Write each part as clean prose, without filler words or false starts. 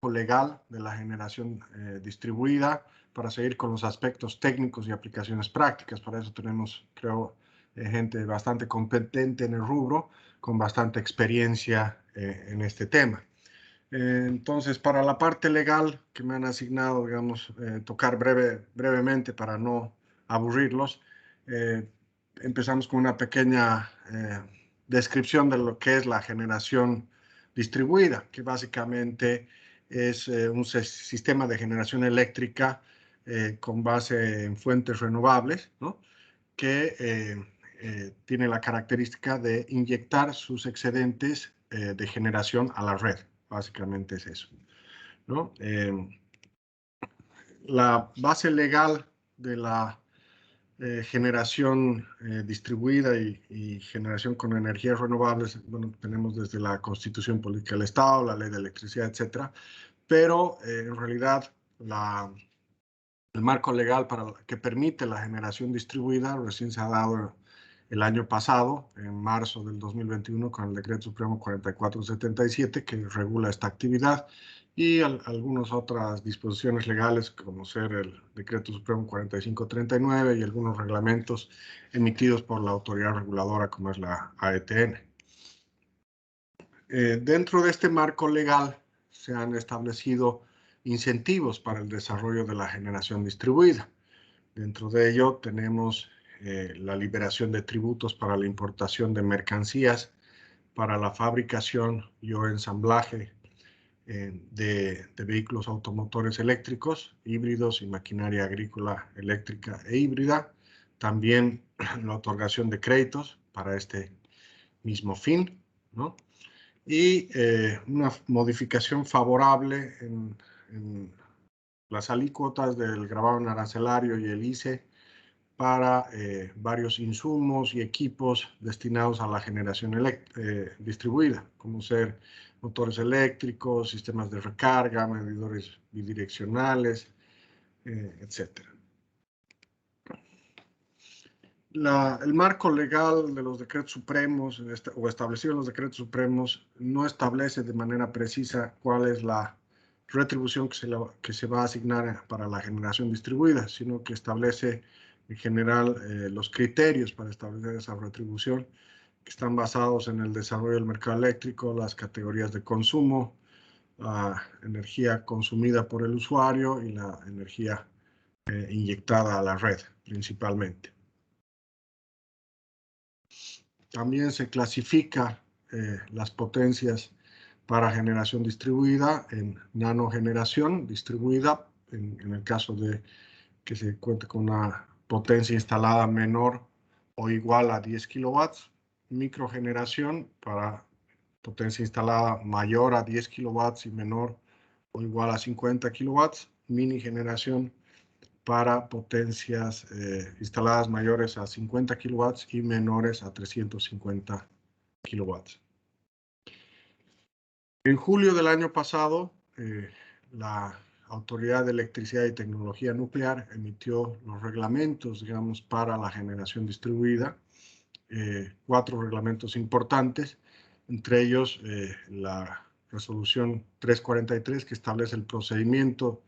legal de la generación distribuida para seguir con los aspectos técnicos y aplicaciones prácticas. Para eso tenemos, creo, gente bastante competente en el rubro, con bastante experiencia en este tema. Entonces, para la parte legal que me han asignado, digamos, tocar brevemente para no aburrirlos, empezamos con una pequeña descripción de lo que es la generación distribuida, que básicamente es un sistema de generación eléctrica con base en fuentes renovables, ¿no? Que tiene la característica de inyectar sus excedentes de generación a la red. Básicamente es eso, ¿no? La base legal de la generación distribuida y generación con energías renovables, bueno, tenemos desde la Constitución Política del Estado, la Ley de Electricidad, etcétera, pero en realidad el marco legal que permite la generación distribuida recién se ha dado el año pasado, en marzo del 2021, con el Decreto Supremo 4477, que regula esta actividad, y algunas otras disposiciones legales, como ser el Decreto Supremo 4539 y algunos reglamentos emitidos por la autoridad reguladora, como es la AETN. Dentro de este marco legal se han establecido incentivos para el desarrollo de la generación distribuida. Dentro de ello tenemos la liberación de tributos para la importación de mercancías, para la fabricación y o ensamblaje de vehículos automotores eléctricos, híbridos y maquinaria agrícola eléctrica e híbrida. También la otorgación de créditos para este mismo fin, ¿no? Y una modificación favorable en las alícuotas del gravamen arancelario y el ICE para varios insumos y equipos destinados a la generación distribuida, como ser motores eléctricos, sistemas de recarga, medidores bidireccionales, etc. El marco legal de los decretos supremos o establecido en los decretos supremos no establece de manera precisa cuál es la retribución que se va a asignar para la generación distribuida, sino que establece en general los criterios para establecer esa retribución, que están basados en el desarrollo del mercado eléctrico, las categorías de consumo, la energía consumida por el usuario y la energía inyectada a la red, principalmente. También se clasifica las potencias para generación distribuida en nanogeneración distribuida, en el caso de que se cuente con una potencia instalada menor o igual a 10 kilowatts, microgeneración para potencia instalada mayor a 10 kilowatts y menor o igual a 50 kilowatts, mini generación para potencias instaladas mayores a 50 kilowatts y menores a 350 kilowatts. En julio del año pasado, la Autoridad de Electricidad y Tecnología Nuclear emitió los reglamentos, digamos, para la generación distribuida, 4 reglamentos importantes, entre ellos la resolución 343, que establece el procedimiento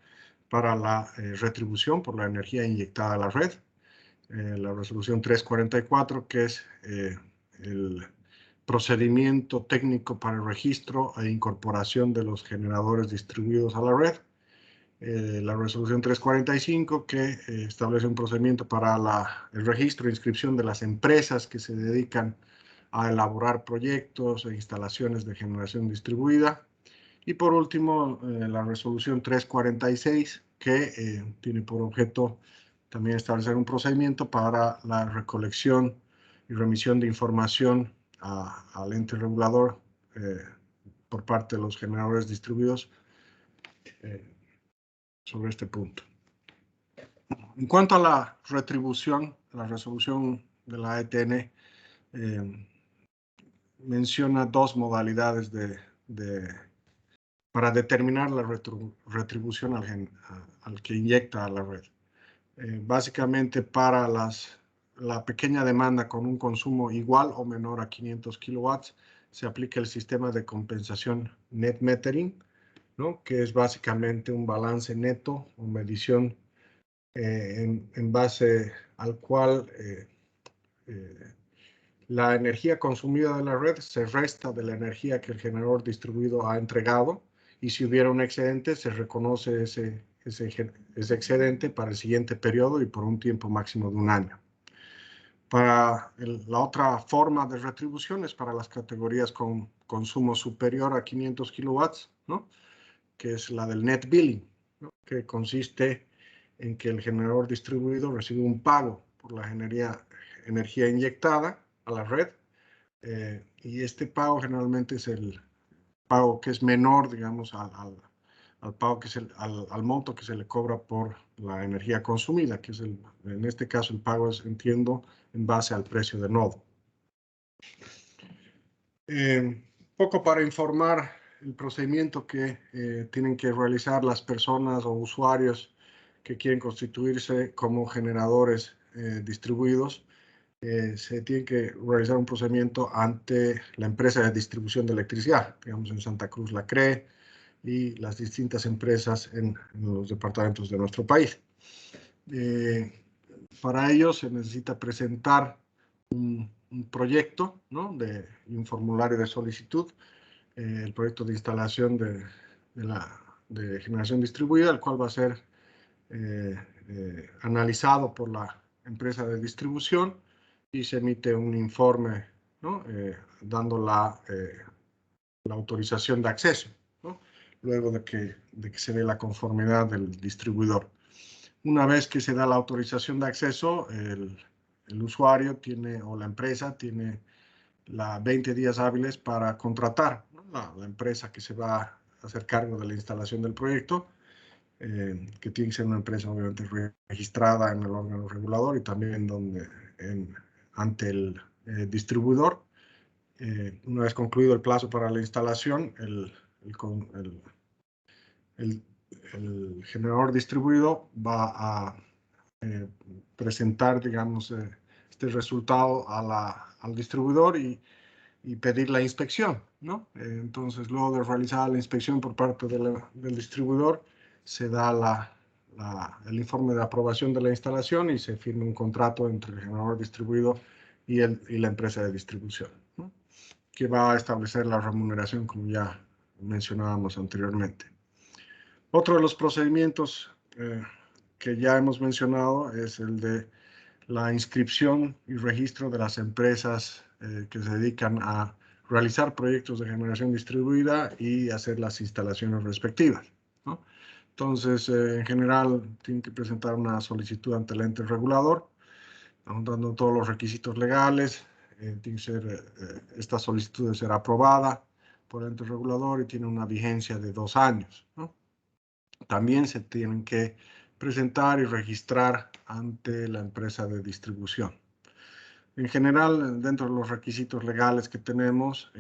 para la retribución por la energía inyectada a la red, la resolución 344, que es el procedimiento técnico para el registro e incorporación de los generadores distribuidos a la red, la resolución 345, que establece un procedimiento para el registro e inscripción de las empresas que se dedican a elaborar proyectos e instalaciones de generación distribuida. Y por último, la resolución 346, que tiene por objeto también establecer un procedimiento para la recolección y remisión de información al ente regulador por parte de los generadores distribuidos sobre este punto. En cuanto a la retribución, la resolución de la AETN menciona 2 modalidades para determinar la retribución al que inyecta a la red. Básicamente para la pequeña demanda con un consumo igual o menor a 500 kilowatts, se aplica el sistema de compensación net metering, ¿no? Que es básicamente un balance neto o medición en base al cual la energía consumida de la red se resta de la energía que el generador distribuido ha entregado, y si hubiera un excedente se reconoce ese excedente para el siguiente periodo y por un tiempo máximo de un año. Para la otra forma de retribución es para las categorías con consumo superior a 500 kilowatts, ¿no? Que es la del net billing, ¿no? Que consiste en que el generador distribuido recibe un pago por la energía inyectada a la red, y este pago generalmente es el pago que es menor, digamos, al pago que al monto que se le cobra por la energía consumida, que es en este caso el pago es, entiendo, en base al precio de nodo. Poco para informar el procedimiento que tienen que realizar las personas o usuarios que quieren constituirse como generadores distribuidos. Se tiene que realizar un procedimiento ante la empresa de distribución de electricidad, digamos en Santa Cruz la CRE y las distintas empresas en los departamentos de nuestro país. Para ello se necesita presentar un proyecto, ¿no? Un formulario de solicitud, el proyecto de instalación de generación distribuida, el cual va a ser analizado por la empresa de distribución y se emite un informe, ¿no? Dando la autorización de acceso, ¿no? Luego de que se dé la conformidad del distribuidor. Una vez que se da la autorización de acceso, el usuario tiene, o la empresa tiene 20 días hábiles para contratar, ¿no? la empresa que se va a hacer cargo de la instalación del proyecto, que tiene que ser una empresa obviamente registrada en el órgano regulador y también ante el distribuidor. Una vez concluido el plazo para la instalación, el generador distribuido va a presentar, digamos, este resultado al distribuidor y pedir la inspección, ¿no? Entonces, luego de realizar la inspección por parte del distribuidor, se da el informe de aprobación de la instalación y se firma un contrato entre el generador distribuido y la empresa de distribución, ¿no? Que va a establecer la remuneración, como ya mencionábamos anteriormente. Otro de los procedimientos que ya hemos mencionado es el de la inscripción y registro de las empresas que se dedican a realizar proyectos de generación distribuida y hacer las instalaciones respectivas, ¿no? Entonces, en general, tienen que presentar una solicitud ante el ente regulador, dando todos los requisitos legales. Esta solicitud debe ser aprobada por el ente regulador y tiene una vigencia de 2 años, ¿no? También se tienen que presentar y registrar ante la empresa de distribución. En general, dentro de los requisitos legales que tenemos,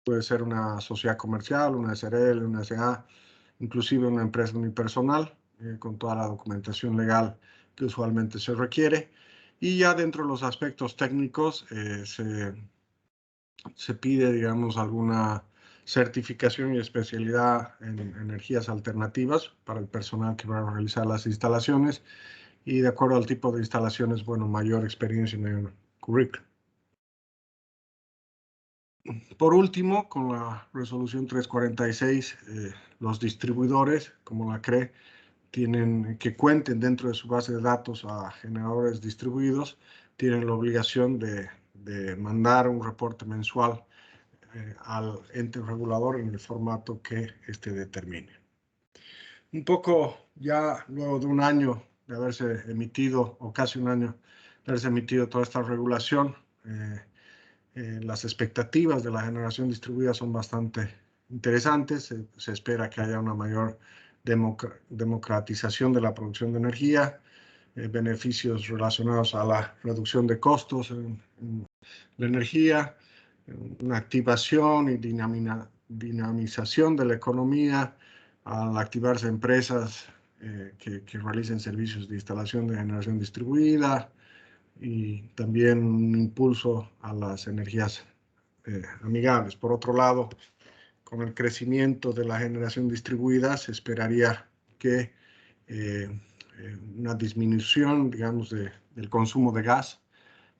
puede ser una sociedad comercial, una SRL, una SA, inclusive una empresa unipersonal, con toda la documentación legal que usualmente se requiere. Y ya dentro de los aspectos técnicos, se pide, digamos, alguna certificación y especialidad en energías alternativas para el personal que va a realizar las instalaciones, y de acuerdo al tipo de instalaciones, bueno, mayor experiencia en el currículum. Por último, con la resolución 346, los distribuidores, como la CRE, tienen que cuenten dentro de su base de datos a generadores distribuidos, tienen la obligación de mandar un reporte mensual al ente regulador en el formato que éste determine. Un poco ya luego de un año de haberse emitido, o casi un año de haberse emitido toda esta regulación, las expectativas de la generación distribuida son bastante interesantes. Se espera que haya una mayor democratización de la producción de energía, beneficios relacionados a la reducción de costos en la energía, una activación y dinamización de la economía al activarse empresas que realicen servicios de instalación de generación distribuida, y también un impulso a las energías amigables. Por otro lado, con el crecimiento de la generación distribuida se esperaría que una disminución, digamos, del consumo de gas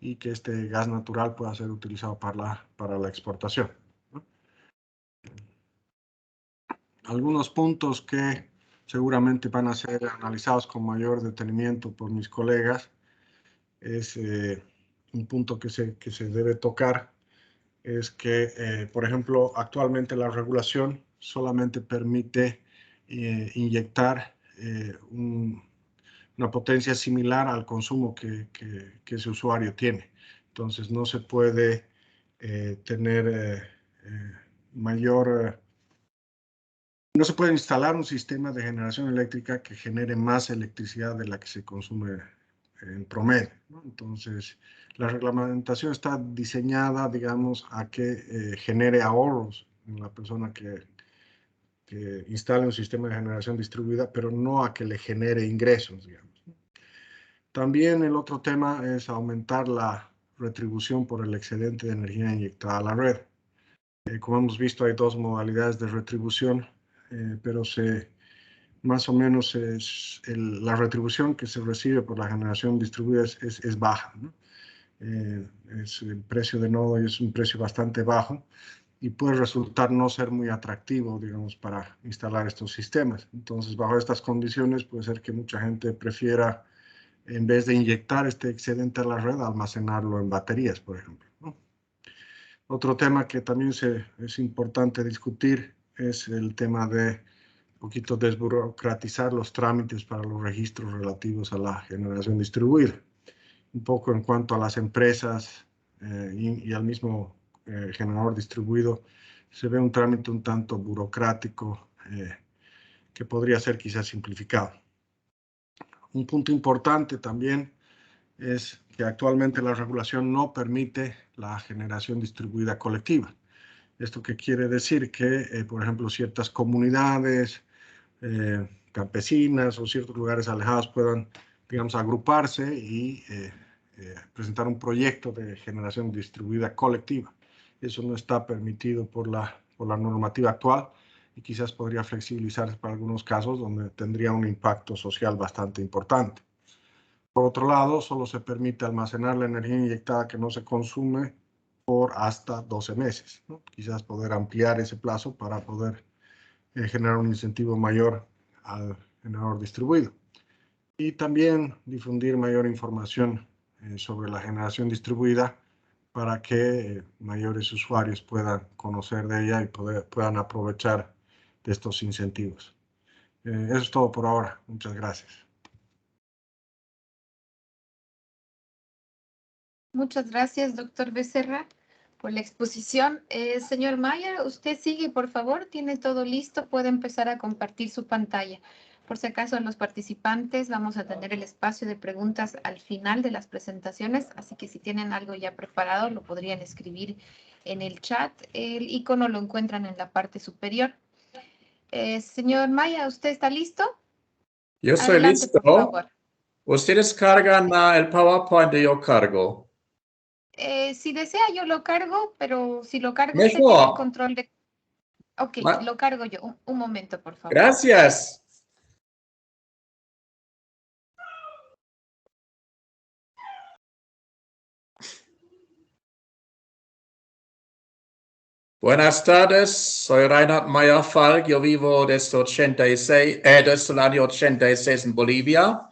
y que este gas natural pueda ser utilizado para la exportación, ¿no? Algunos puntos que seguramente van a ser analizados con mayor detenimiento por mis colegas es un punto que se debe tocar, es que, por ejemplo, actualmente la regulación solamente permite inyectar una potencia similar al consumo que ese usuario tiene. Entonces, no se puede tener no se puede instalar un sistema de generación eléctrica que genere más electricidad de la que se consume en promedio, ¿no? Entonces, la reglamentación está diseñada, digamos, a que genere ahorros en la persona que instale un sistema de generación distribuida, pero no a que le genere ingresos, digamos. También el otro tema es aumentar la retribución por el excedente de energía inyectada a la red. Como hemos visto, hay dos modalidades de retribución, pero más o menos la retribución que se recibe por la generación distribuida es baja, ¿no? El precio de nodo es un precio bastante bajo y puede resultar no ser muy atractivo, digamos, para instalar estos sistemas. Entonces, bajo estas condiciones, puede ser que mucha gente prefiera, en vez de inyectar este excedente a la red, almacenarlo en baterías, por ejemplo, ¿no? Otro tema que también es importante discutir es el tema de un poquito desburocratizar los trámites para los registros relativos a la generación distribuida. Un poco en cuanto a las empresas y al mismo generador distribuido, se ve un trámite un tanto burocrático que podría ser quizás simplificado. Un punto importante también es que actualmente la regulación no permite la generación distribuida colectiva. ¿Esto qué quiere decir? Que, por ejemplo, ciertas comunidades campesinas o ciertos lugares alejados puedan, digamos, agruparse y presentar un proyecto de generación distribuida colectiva. Eso no está permitido por la normativa actual y quizás podría flexibilizarse para algunos casos donde tendría un impacto social bastante importante. Por otro lado, solo se permite almacenar la energía inyectada que no se consume por hasta 12 meses, ¿no? Quizás poder ampliar ese plazo para poder generar un incentivo mayor al generador distribuido. Y también difundir mayor información sobre la generación distribuida para que mayores usuarios puedan conocer de ella y puedan aprovechar de estos incentivos. Eso es todo por ahora. Muchas gracias. Muchas gracias, doctor Becerra, por la exposición. Señor Mayer, usted sigue, por favor. Tiene todo listo. Puede empezar a compartir su pantalla. Por si acaso, los participantes vamos a tener el espacio de preguntas al final de las presentaciones, así que si tienen algo ya preparado, lo podrían escribir en el chat. El icono lo encuentran en la parte superior. Señor Maya, ¿usted está listo? Yo soy Adelante, listo. por favor. Ustedes cargan el PowerPoint y yo cargo. Si desea, yo lo cargo, pero si lo cargo, usted Mejor. tiene el control de... Ok, lo cargo yo. Un momento, por favor. Gracias. Buenas tardes, soy Reinhard Meyer Falk. Yo vivo desde el año 86 en Bolivia.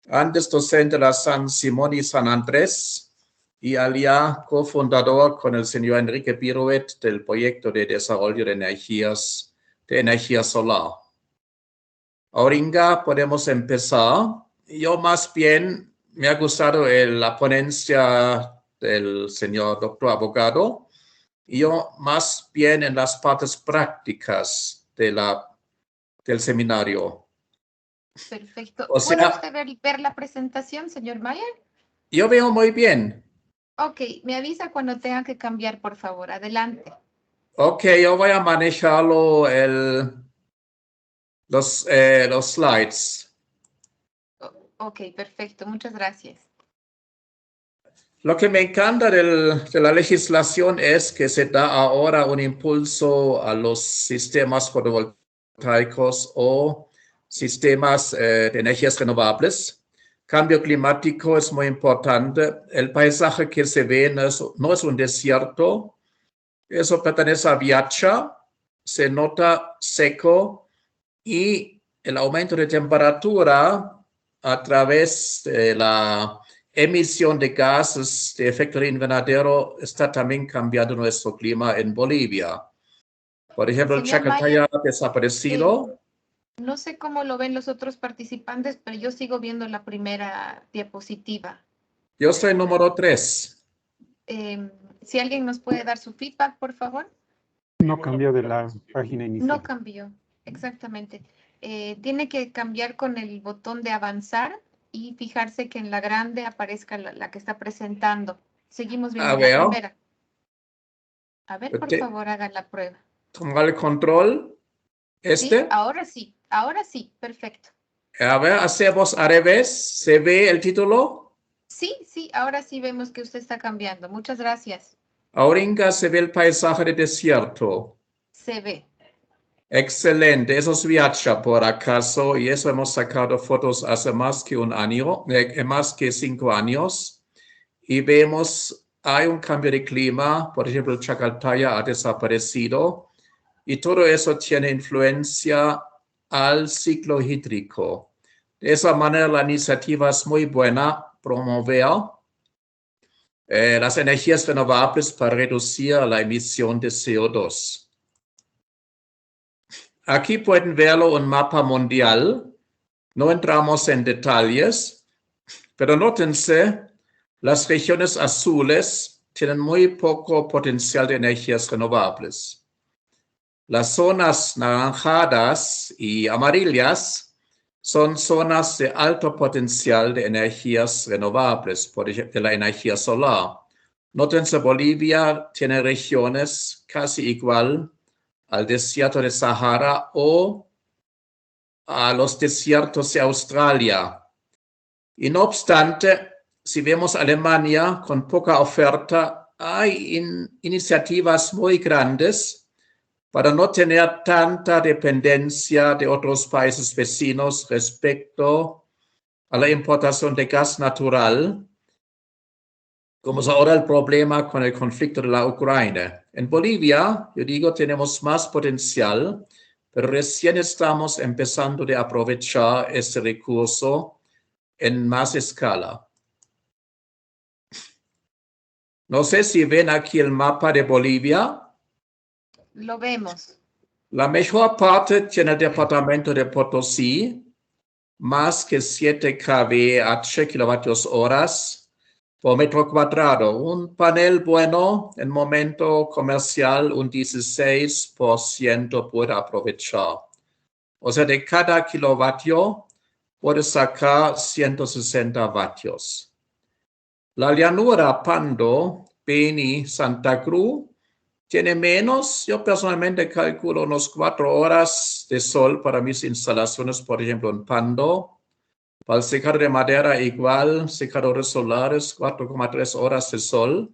Antes docente de la San Simón y San Andrés y allá cofundador con el señor Enrique Pirouet del proyecto de desarrollo de energía solar. Ahora podemos empezar. Yo más bien me ha gustado la ponencia del señor doctor abogado. Yo más bien en las partes prácticas del seminario. Perfecto. O sea, ¿Puede usted ver la presentación, señor Mayer? Yo veo muy bien. Ok, me avisa cuando tenga que cambiar, por favor. Adelante. Ok, yo voy a manejarlo los slides. Ok, perfecto. Muchas gracias. Lo que me encanta de la legislación es que se da ahora un impulso a los sistemas fotovoltaicos o sistemas de energías renovables. Cambio climático es muy importante. El paisaje que se ve no es un desierto. Eso pertenece a Viacha. Se nota seco y el aumento de temperatura a través de la emisión de gases de efecto de invernadero está también cambiando nuestro clima en Bolivia. Por ejemplo, el Señor Chacataya Mayer, ha desaparecido. no sé cómo lo ven los otros participantes, pero yo sigo viendo la primera diapositiva. Yo soy número 3. Si alguien nos puede dar su feedback, por favor. No cambió de la página inicial. No cambió, exactamente. Tiene que cambiar con el botón de avanzar y fijarse que en la grande aparezca la que está presentando. Seguimos viendo la primera. A ver, por favor, haga la prueba. Tomar el control. Sí, ahora sí, perfecto. A ver, hacemos al revés. ¿Se ve el título? Sí, ahora sí vemos que usted está cambiando. Muchas gracias. Ahora se ve el paisaje de desierto. Se ve. Excelente, eso es Viacha por acaso, y eso hemos sacado fotos hace más que un año, más que 5 años, y vemos, hay un cambio de clima, por ejemplo, el Chacaltaya ha desaparecido, y todo eso tiene influencia al ciclo hídrico. De esa manera, la iniciativa es muy buena, promover las energías renovables para reducir la emisión de CO2. Aquí pueden verlo un mapa mundial. No entramos en detalles, pero nótense, las regiones azules tienen muy poco potencial de energías renovables. Las zonas naranjadas y amarillas son zonas de alto potencial de energías renovables, por ejemplo, de la energía solar. Nótense, Bolivia tiene regiones casi igual al desierto de Sahara o a los desiertos de Australia. Y no obstante, si vemos Alemania con poca oferta, hay iniciativas muy grandes para no tener tanta dependencia de otros países vecinos respecto a la importación de gas natural, como es ahora el problema con el conflicto de la Ucrania. En Bolivia, yo digo, tenemos más potencial, pero recién estamos empezando a aprovechar este recurso en más escala. No sé si ven aquí el mapa de Bolivia. Lo vemos. La mejor parte tiene el departamento de Potosí, más que 7 kWh, kilovatios horas, por metro cuadrado. Un panel bueno, en momento comercial, un 16% puede aprovechar. O sea, de cada kilovatio puede sacar 160 vatios. La llanura Pando, Beni, Santa Cruz, tiene menos. Yo personalmente calculo unos 4 horas de sol para mis instalaciones, por ejemplo, en Pando. Para el secador de madera igual, secadores solares, 4,3 horas de sol.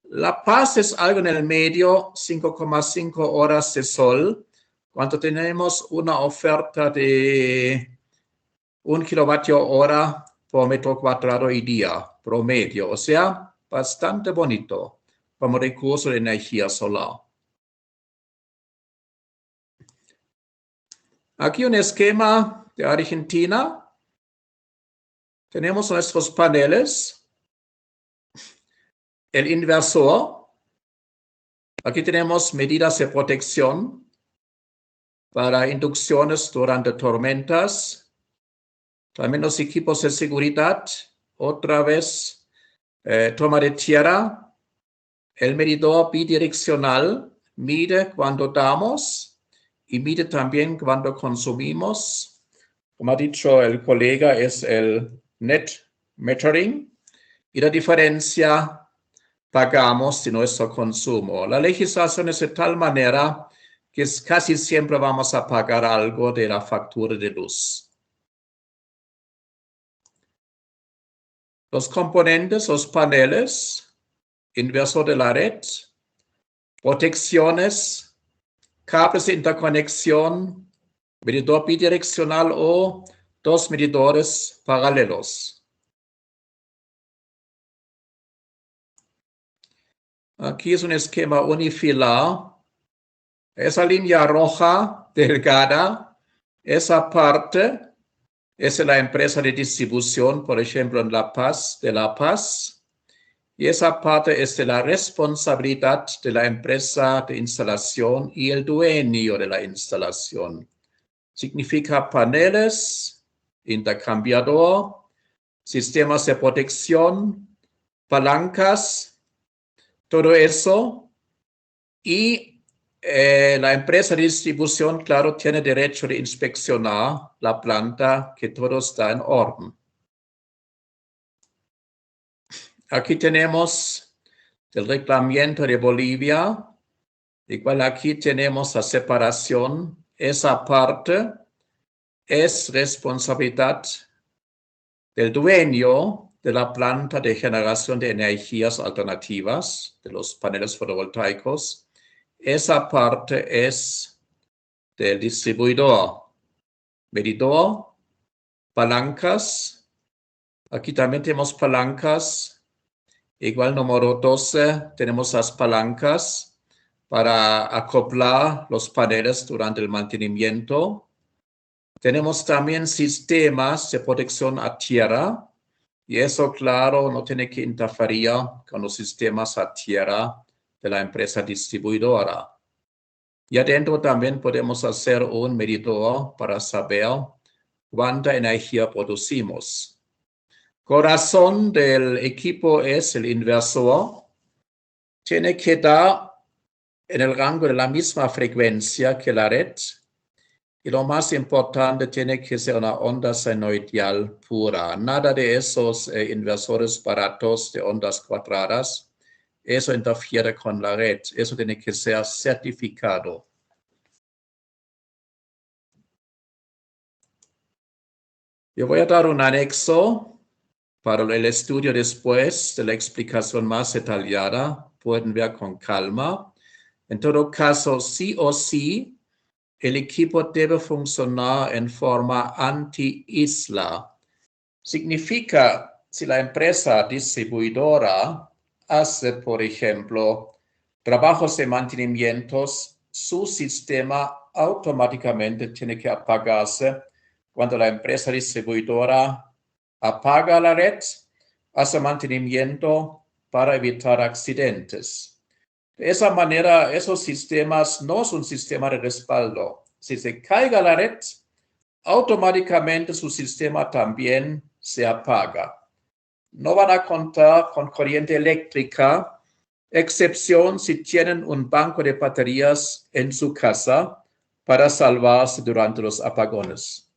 La Paz es algo en el medio, 5,5 horas de sol, cuando tenemos una oferta de 1 kilovatio hora por metro cuadrado y día, promedio. O sea, bastante bonito como recurso de energía solar. Aquí un esquema de Argentina. Tenemos nuestros paneles, el inversor. Aquí tenemos medidas de protección para inducciones durante tormentas. También los equipos de seguridad. Otra vez, toma de tierra. El medidor bidireccional mide cuando damos y mide también cuando consumimos. Como ha dicho el colega, es el net metering, y la diferencia pagamos de nuestro consumo. La legislación es de tal manera que casi siempre vamos a pagar algo de la factura de luz. los componentes, los paneles, inversor de la red, protecciones, cables de interconexión, medidor bidireccional o dos medidores paralelos. Aquí es un esquema unifilar. Esa línea roja delgada, esa parte es la empresa de distribución, por ejemplo, en La Paz, de La Paz. Y esa parte es de la responsabilidad de la empresa de instalación y el dueño de la instalación. Significa paneles, intercambiador, sistemas de protección, palancas, todo eso. Y la empresa de distribución, claro, tiene derecho de inspeccionar la planta, que todo está en orden. Aquí tenemos el reglamento de Bolivia. Igual aquí tenemos la separación. Esa parte es responsabilidad del dueño de la planta de generación de energías alternativas, de los paneles fotovoltaicos. Esa parte es del distribuidor. Medidor, palancas. Aquí también tenemos palancas. Igual número 12, tenemos las palancas para acoplar los paneles durante el mantenimiento. Tenemos también sistemas de protección a tierra. Y eso, claro, no tiene que interferir con los sistemas a tierra de la empresa distribuidora. Y adentro también podemos hacer un medidor para saber cuánta energía producimos. Corazón del equipo es el inversor. Tiene que dar en el rango de la misma frecuencia que la red. Y lo más importante, tiene que ser una onda senoidal pura. Nada de esos inversores baratos de ondas cuadradas. Eso interfiere con la red. Eso tiene que ser certificado. Yo voy a dar un anexo para el estudio después de la explicación más detallada. Pueden ver con calma. En todo caso, sí o sí, el equipo debe funcionar en forma anti-isla. Significa, si la empresa distribuidora hace, por ejemplo, trabajos de mantenimiento, su sistema automáticamente tiene que apagarse cuando la empresa distribuidora apaga la red, hace mantenimiento para evitar accidentes. De esa manera, esos sistemas no son un sistema de respaldo. Si se caiga la red, automáticamente su sistema también se apaga. No van a contar con corriente eléctrica, excepción si tienen un banco de baterías en su casa para salvarse durante los apagones.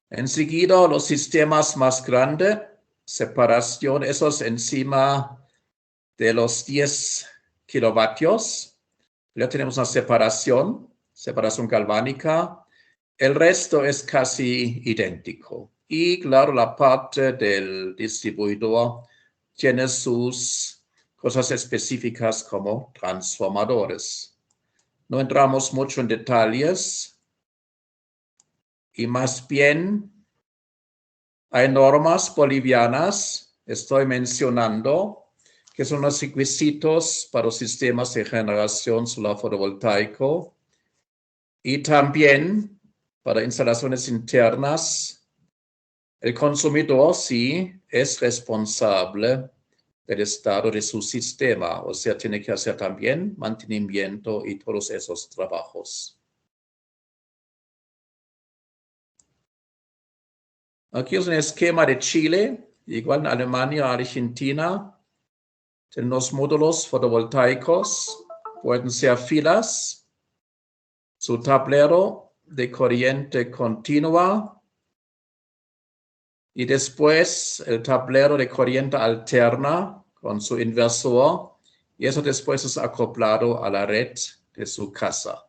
Enseguida, los sistemas más grandes, separación, esos encima de los 10 kilovatios. Ya tenemos una separación galvánica. El resto es casi idéntico. Y claro, la parte del distribuidor tiene sus cosas específicas como transformadores. No entramos mucho en detalles. Y más bien, hay normas bolivianas, estoy mencionando, que son los requisitos para los sistemas de generación solar fotovoltaico y también para instalaciones internas. El consumidor sí es responsable del estado de su sistema, o sea, tiene que hacer también mantenimiento y todos esos trabajos. Aquí es un esquema de Chile, igual en Alemania, Argentina. Tenemos módulos fotovoltaicos, pueden ser filas, su tablero de corriente continua y después el tablero de corriente alterna con su inversor y eso después es acoplado a la red de su casa.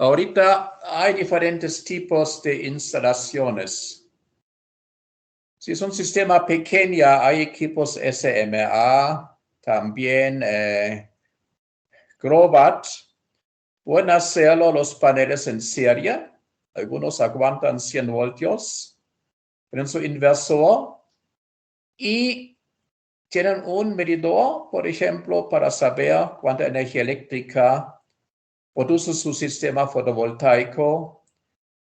Ahorita hay diferentes tipos de instalaciones. Si es un sistema pequeño, hay equipos SMA, también Grobat. Pueden hacerlo los paneles en serie. Algunos aguantan 100 voltios. Tienen su inversor y tienen un medidor, por ejemplo, para saber cuánta energía eléctrica produce su sistema fotovoltaico,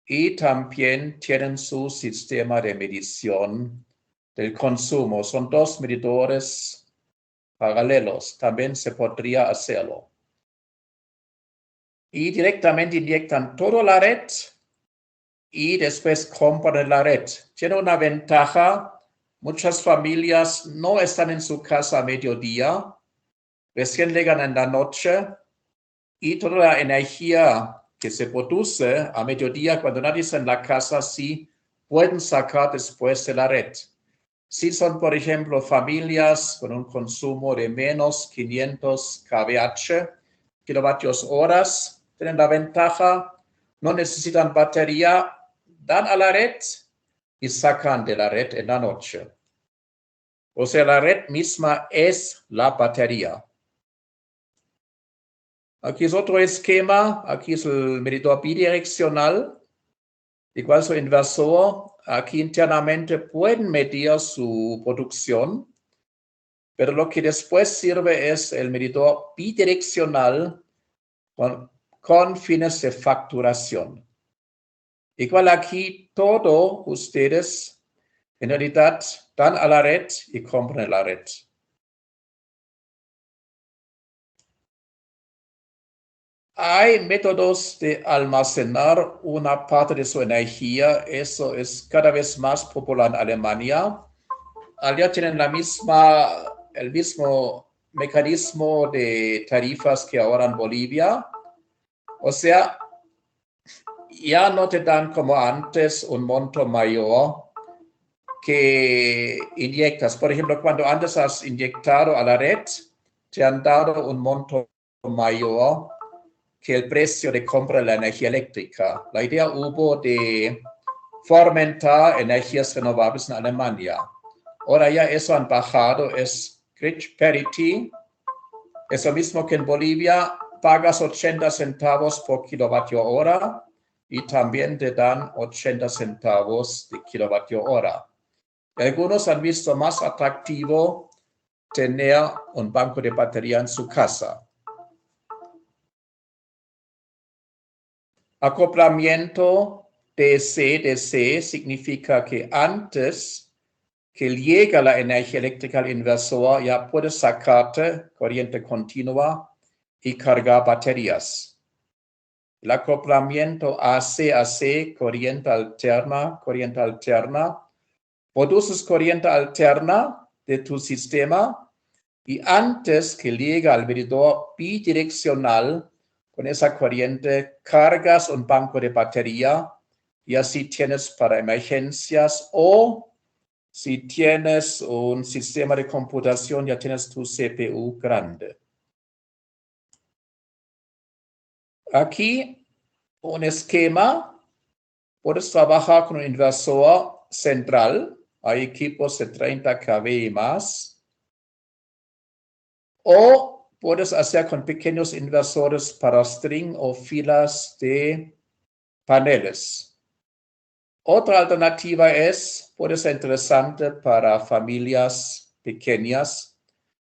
y también tienen su sistema de medición del consumo. Son dos medidores paralelos. También se podría hacerlo. Y directamente inyectan toda la red y después compran la red. Tiene una ventaja. Muchas familias no están en su casa a mediodía, recién llegan en la noche y toda la energía que se produce a mediodía cuando nadie está en la casa, sí pueden sacar después de la red. Si son, por ejemplo, familias con un consumo de menos 500 kWh, kilovatios horas, tienen la ventaja, no necesitan batería, dan a la red y sacan de la red en la noche. O sea, la red misma es la batería. Aquí es otro esquema. Aquí es el medidor bidireccional. Igual su inversor. Aquí internamente pueden medir su producción. Pero lo que después sirve es el medidor bidireccional con fines de facturación. Igual aquí todo ustedes en realidad dan a la red y compran la red. Hay métodos de almacenar una parte de su energía. Eso es cada vez más popular en Alemania. Allá tienen el mismo mecanismo de tarifas que ahora en Bolivia. O sea, ya no te dan como antes un monto mayor que inyectas. Por ejemplo, cuando antes has inyectado a la red, te han dado un monto mayor que el precio de compra de la energía eléctrica. La idea hubo de fomentar energías renovables en Alemania. Ahora ya eso han bajado, es grid parity. Es lo mismo que en Bolivia, pagas 80 centavos por kilovatio hora y también te dan 80 centavos de kilovatio hora. Algunos han visto más atractivo tener un banco de batería en su casa. Acoplamiento DC-DC significa que antes que llegue la energía eléctrica al inversor, ya puedes sacarte corriente continua y cargar baterías. El acoplamiento AC-AC, corriente alterna, produces corriente alterna de tu sistema y antes que llegue al medidor bidireccional, con esa corriente cargas un banco de batería y así tienes para emergencias, o si tienes un sistema de computación, ya tienes tu CPU grande. Aquí un esquema. Puedes trabajar con un inversor central. Hay equipos de 30 kW y más. O puedes hacer con pequeños inversores para string o filas de paneles. Otra alternativa puede ser interesante para familias pequeñas.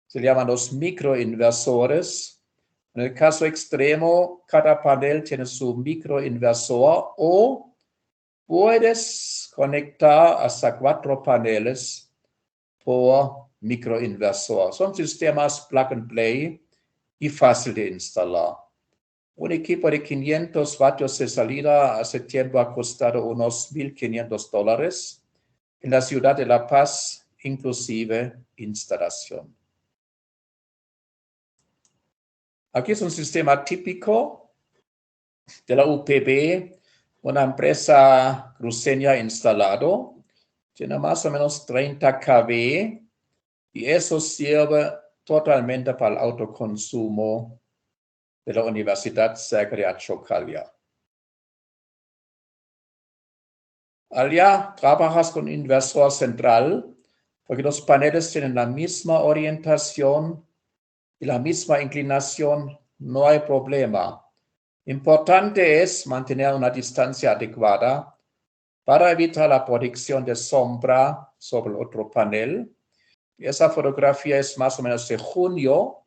Se llaman los microinversores. En el caso extremo, cada panel tiene su microinversor o puedes conectar hasta 4 paneles por microinversor. Son sistemas plug and play y fácil de instalar. Un equipo de 500 vatios de salida hace tiempo ha costado unos $1,500 en la ciudad de La Paz, inclusive instalación. Aquí es un sistema típico de la UPB, una empresa cruceña instalado. Tiene más o menos 30 kW y eso sirve totalmente para el autoconsumo de la Universidad cerca de Achocalya. Allá trabajas con inversor central porque los paneles tienen la misma orientación y la misma inclinación, no hay problema. Importante es mantener una distancia adecuada para evitar la proyección de sombra sobre el otro panel. Esa fotografía es más o menos de junio,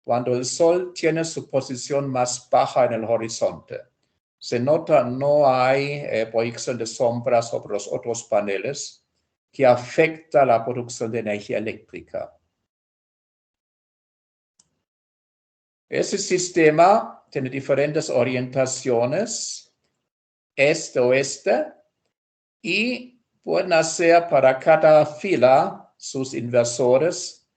cuando el sol tiene su posición más baja en el horizonte. Se nota no hay proyección de sombra sobre los otros paneles que afecta la producción de energía eléctrica. Ese sistema tiene diferentes orientaciones, este-oeste, y pueden hacer para cada fila sus inversores.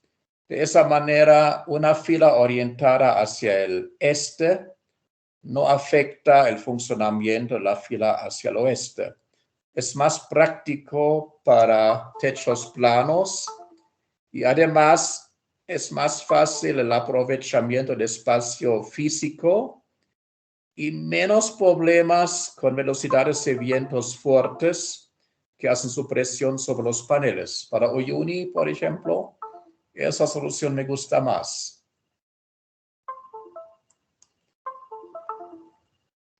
De esa manera, una fila orientada hacia el este no afecta el funcionamiento de la fila hacia el oeste. Es más práctico para techos planos y además es más fácil el aprovechamiento del espacio físico y menos problemas con velocidades de vientos fuertes que hacen su presión sobre los paneles. Para Uyuni, por ejemplo, esa solución me gusta más.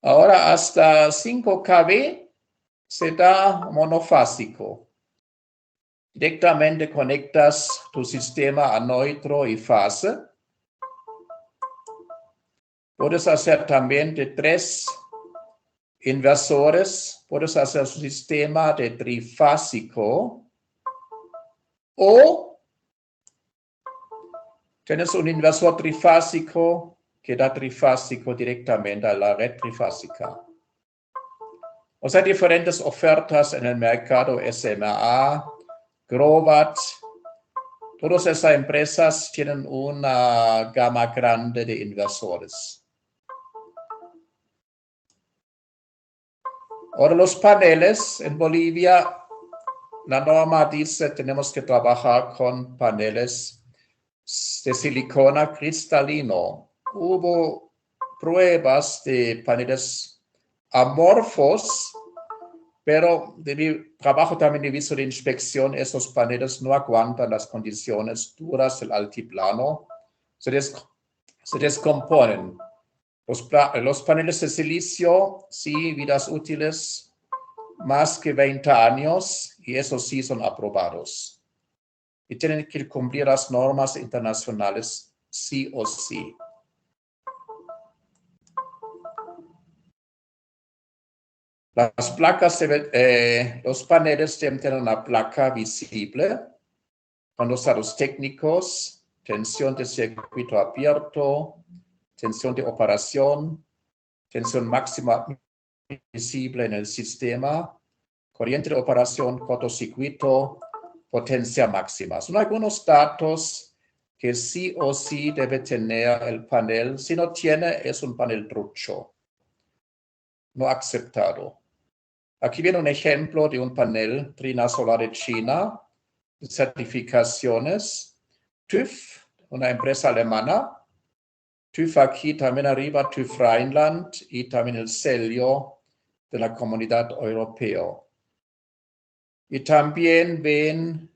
Ahora hasta 5 kV se da monofásico. Directamente conectas tu sistema a neutro y fase. Puedes hacer también de 3 inversores. Puedes hacer su sistema de trifásico. O tienes un inversor trifásico que da trifásico directamente a la red trifásica. O sea, diferentes ofertas en el mercado SMA, Growatt. Todas esas empresas tienen una gama grande de inversores. Ahora los paneles en Bolivia, la norma dice que tenemos que trabajar con paneles de silicona cristalino. Hubo pruebas de paneles amorfos, pero de mi trabajo también he visto de inspección, esos paneles no aguantan las condiciones duras del altiplano, se descomponen. Los paneles de silicio, sí, vidas útiles, más que 20 años, y esos sí son aprobados. Y tienen que cumplir las normas internacionales, sí o sí. Las placas, los paneles deben tener una placa visible con los datos técnicos, tensión de circuito abierto, tensión de operación, tensión máxima visible en el sistema, corriente de operación, cortocircuito, potencia máxima. Son algunos datos que sí o sí debe tener el panel. Si no tiene, es un panel trucho, no aceptado. Aquí viene un ejemplo de un panel Trina Solar de China, certificaciones, TÜV, una empresa alemana, TÜV aquí también arriba, TÜV Rheinland y también el sello de la Comunidad Europea. Y también ven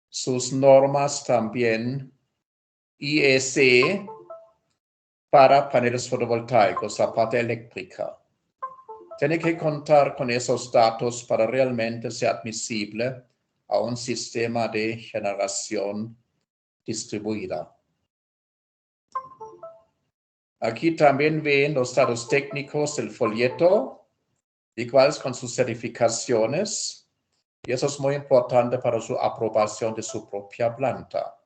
sus normas también IEC para paneles fotovoltaicos, la parte eléctrica. Tiene que contar con esos datos para realmente ser admisible a un sistema de generación distribuida. Aquí también ven los datos técnicos del folleto, iguales con sus certificaciones, y eso es muy importante para su aprobación de su propia planta.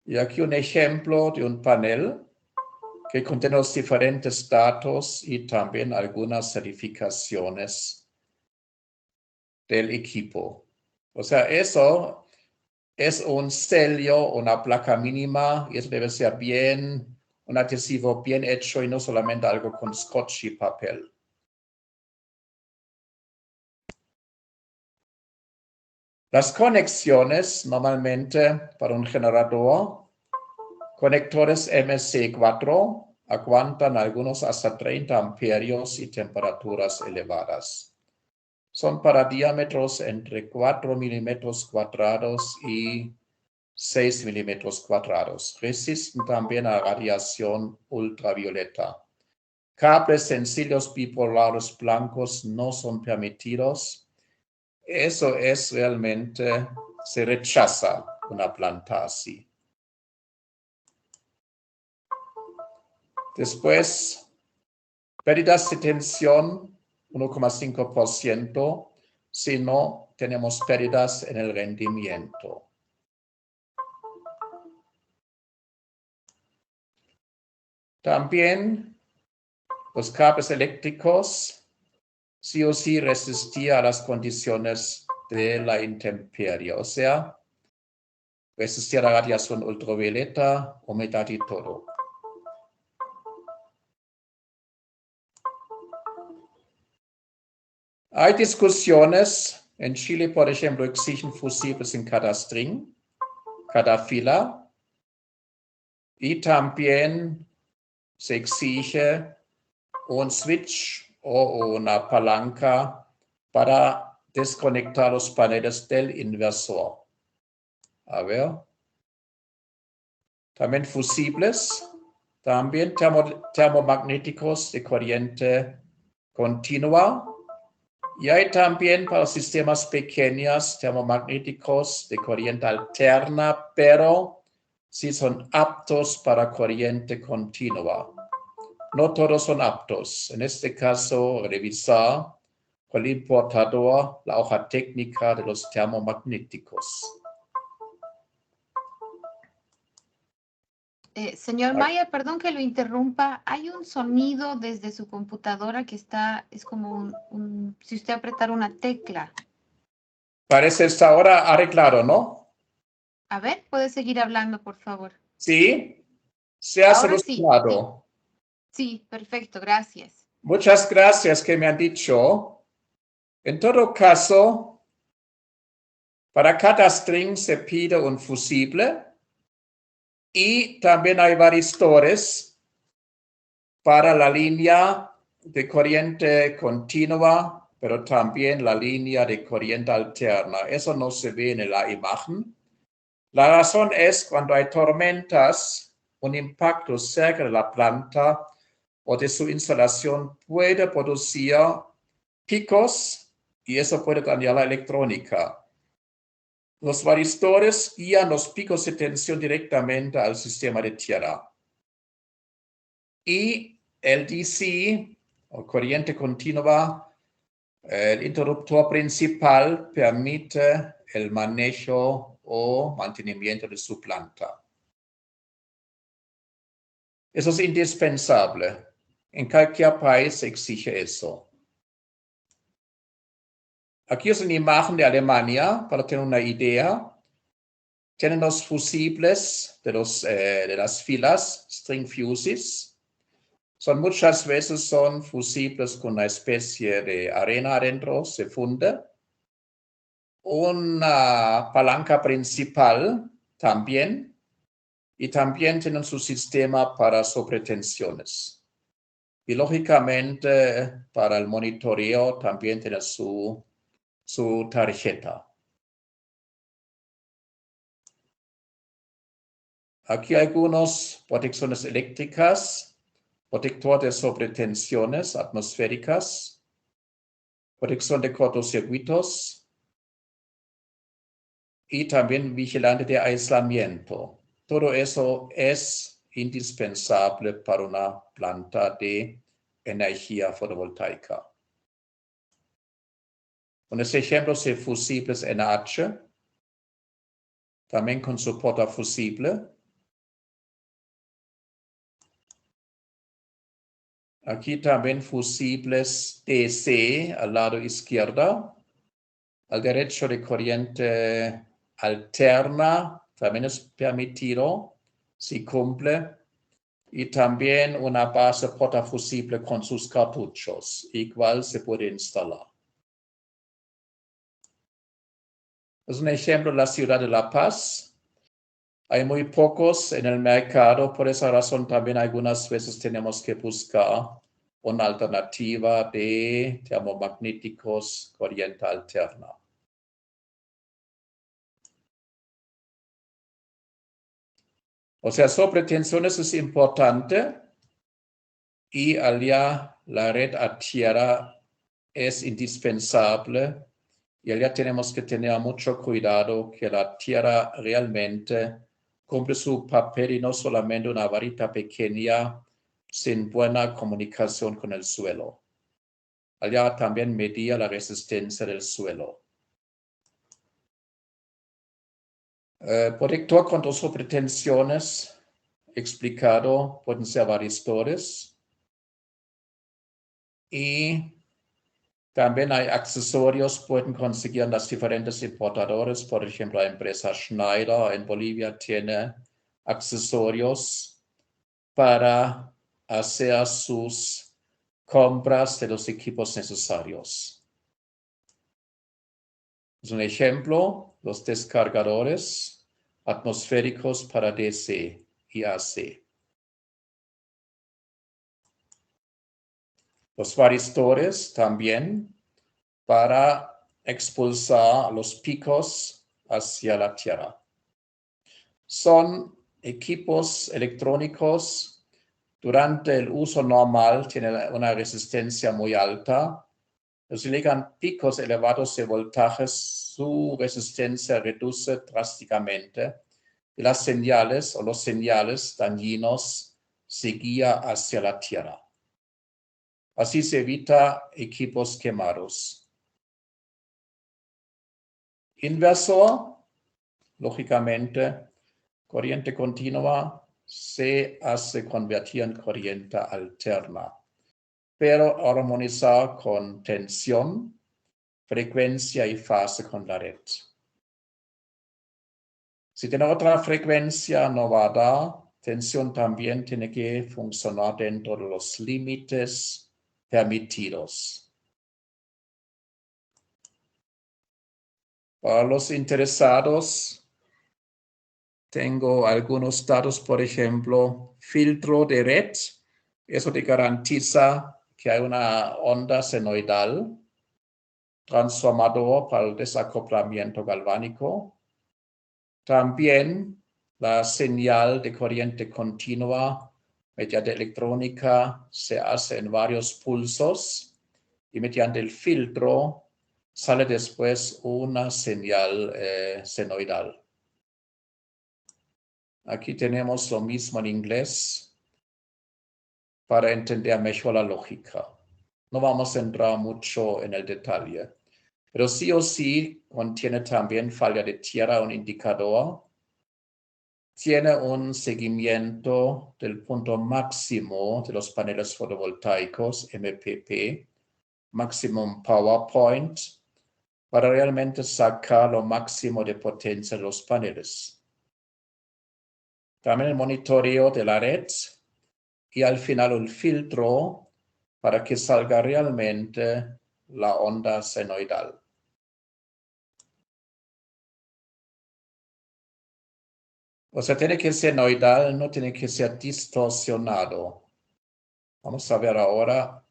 Y aquí un ejemplo de un panel que contiene los diferentes datos y también algunas certificaciones del equipo. O sea, eso es un sello, una placa mínima, y eso debe ser bien, un adhesivo bien hecho y no solamente algo con scotch y papel. Las conexiones, normalmente para un generador, conectores MC4, aguantan algunos hasta 30 amperios y temperaturas elevadas. Son para diámetros entre 4 milímetros cuadrados y 6 milímetros cuadrados. Resisten también a radiación ultravioleta. Cables sencillos bipolares blancos no son permitidos. Eso es realmente, se rechaza una planta así. Después, pérdidas de tensión, 1,5%, si no tenemos pérdidas en el rendimiento. También los cables eléctricos sí o sí resistían a las condiciones de la intemperie, o sea, resistían a la radiación ultravioleta, humedad y todo. Hay discusiones. En Chile, por ejemplo, exigen fusibles en cada string, cada fila. Y también se exige un switch o una palanca para desconectar los paneles del inversor. A ver. También fusibles. También termomagnéticos de corriente continua. Y hay también para sistemas pequeños termomagnéticos de corriente alterna, pero sí son aptos para corriente continua. No todos son aptos. En este caso, revisar con el importador la hoja técnica de los termomagnéticos. Señor Mayer, perdón que lo interrumpa. Hay un sonido desde su computadora que es como si usted apretara una tecla. Parece estar ahora arreglado, ¿no? A ver, ¿puede seguir hablando, por favor? Sí, se ha Ahora sí, solucionado. Sí, perfecto, gracias. Muchas gracias que me han dicho. En todo caso, para cada string se pide un fusible y también hay varistores para la línea de corriente continua, pero también la línea de corriente alterna. Eso no se ve en la imagen. La razón es cuando hay tormentas, un impacto cerca de la planta o de su instalación puede producir picos y eso puede dañar la electrónica. Los varistores guían los picos de tensión directamente al sistema de tierra. Y el DC, o corriente continua, el interruptor principal permite el manejo o mantenimiento de su planta. Eso es indispensable. En cualquier país se exige eso. Aquí es una imagen de Alemania para tener una idea. Tienen los fusibles de las filas, string fuses. Muchas veces son fusibles con una especie de arena adentro, se funde. Una palanca principal también. Y también tienen su sistema para sobretensiones. Y lógicamente para el monitoreo también tiene su tarjeta. Aquí hay algunas protecciones eléctricas, protector de sobretensiones atmosféricas, protección de cortocircuitos y también vigilante de aislamiento. Todo eso es indispensable para una planta de energía fotovoltaica. Unos ejemplos de fusibles NH, también con su portafusible. Aquí también fusibles DC al lado izquierdo. Al derecho de corriente alterna también es permitido si cumple. Y también una base portafusible con sus cartuchos. Igual se puede instalar. Es un ejemplo de la ciudad de La Paz. Hay muy pocos en el mercado, por esa razón también algunas veces tenemos que buscar una alternativa de termomagnéticos corriente alterna. O sea, sobre tensiones es importante y allá la red a tierra es indispensable y allá tenemos que tener mucho cuidado que la tierra realmente cumple su papel y no solamente una varita pequeña sin buena comunicación con el suelo. Allá también medía la resistencia del suelo. Protector contra sobretensiones explicado pueden ser varistores y también hay accesorios, pueden conseguir las diferentes importadores. Por ejemplo, la empresa Schneider en Bolivia tiene accesorios para hacer sus compras de los equipos necesarios. Es un ejemplo, los descargadores atmosféricos para DC y AC. Los varistores también para expulsar los picos hacia la tierra. Son equipos electrónicos. Durante el uso normal tienen una resistencia muy alta. Si llegan picos elevados de voltajes, su resistencia reduce drásticamente y las señales o los señales dañinos se guían hacia la tierra. Así se evita equipos quemados. Inversor, lógicamente, corriente continua se hace convertir en corriente alterna, pero armonizar con tensión, frecuencia y fase con la red. Si tiene otra frecuencia no va a dar, tensión también tiene que funcionar dentro de los límites permitidos. Para los interesados, tengo algunos datos, por ejemplo, filtro de red. Eso te garantiza que hay una onda senoidal, transformador para el desacoplamiento galvánico. También la señal de corriente continua mediante electrónica se hace en varios pulsos y mediante el filtro sale después una señal senoidal. Aquí tenemos lo mismo en inglés para entender mejor la lógica. No vamos a entrar mucho en el detalle, pero sí o sí contiene también falla de tierra, un indicador. Tiene un seguimiento del punto máximo de los paneles fotovoltaicos, MPP, Maximum Power Point, para realmente sacar lo máximo de potencia de los paneles. También el monitoreo de la red y al final el filtro para que salga realmente la onda senoidal. O sea, tiene que ser senoidal, no tiene que ser distorsionado. Vamos a ver ahora.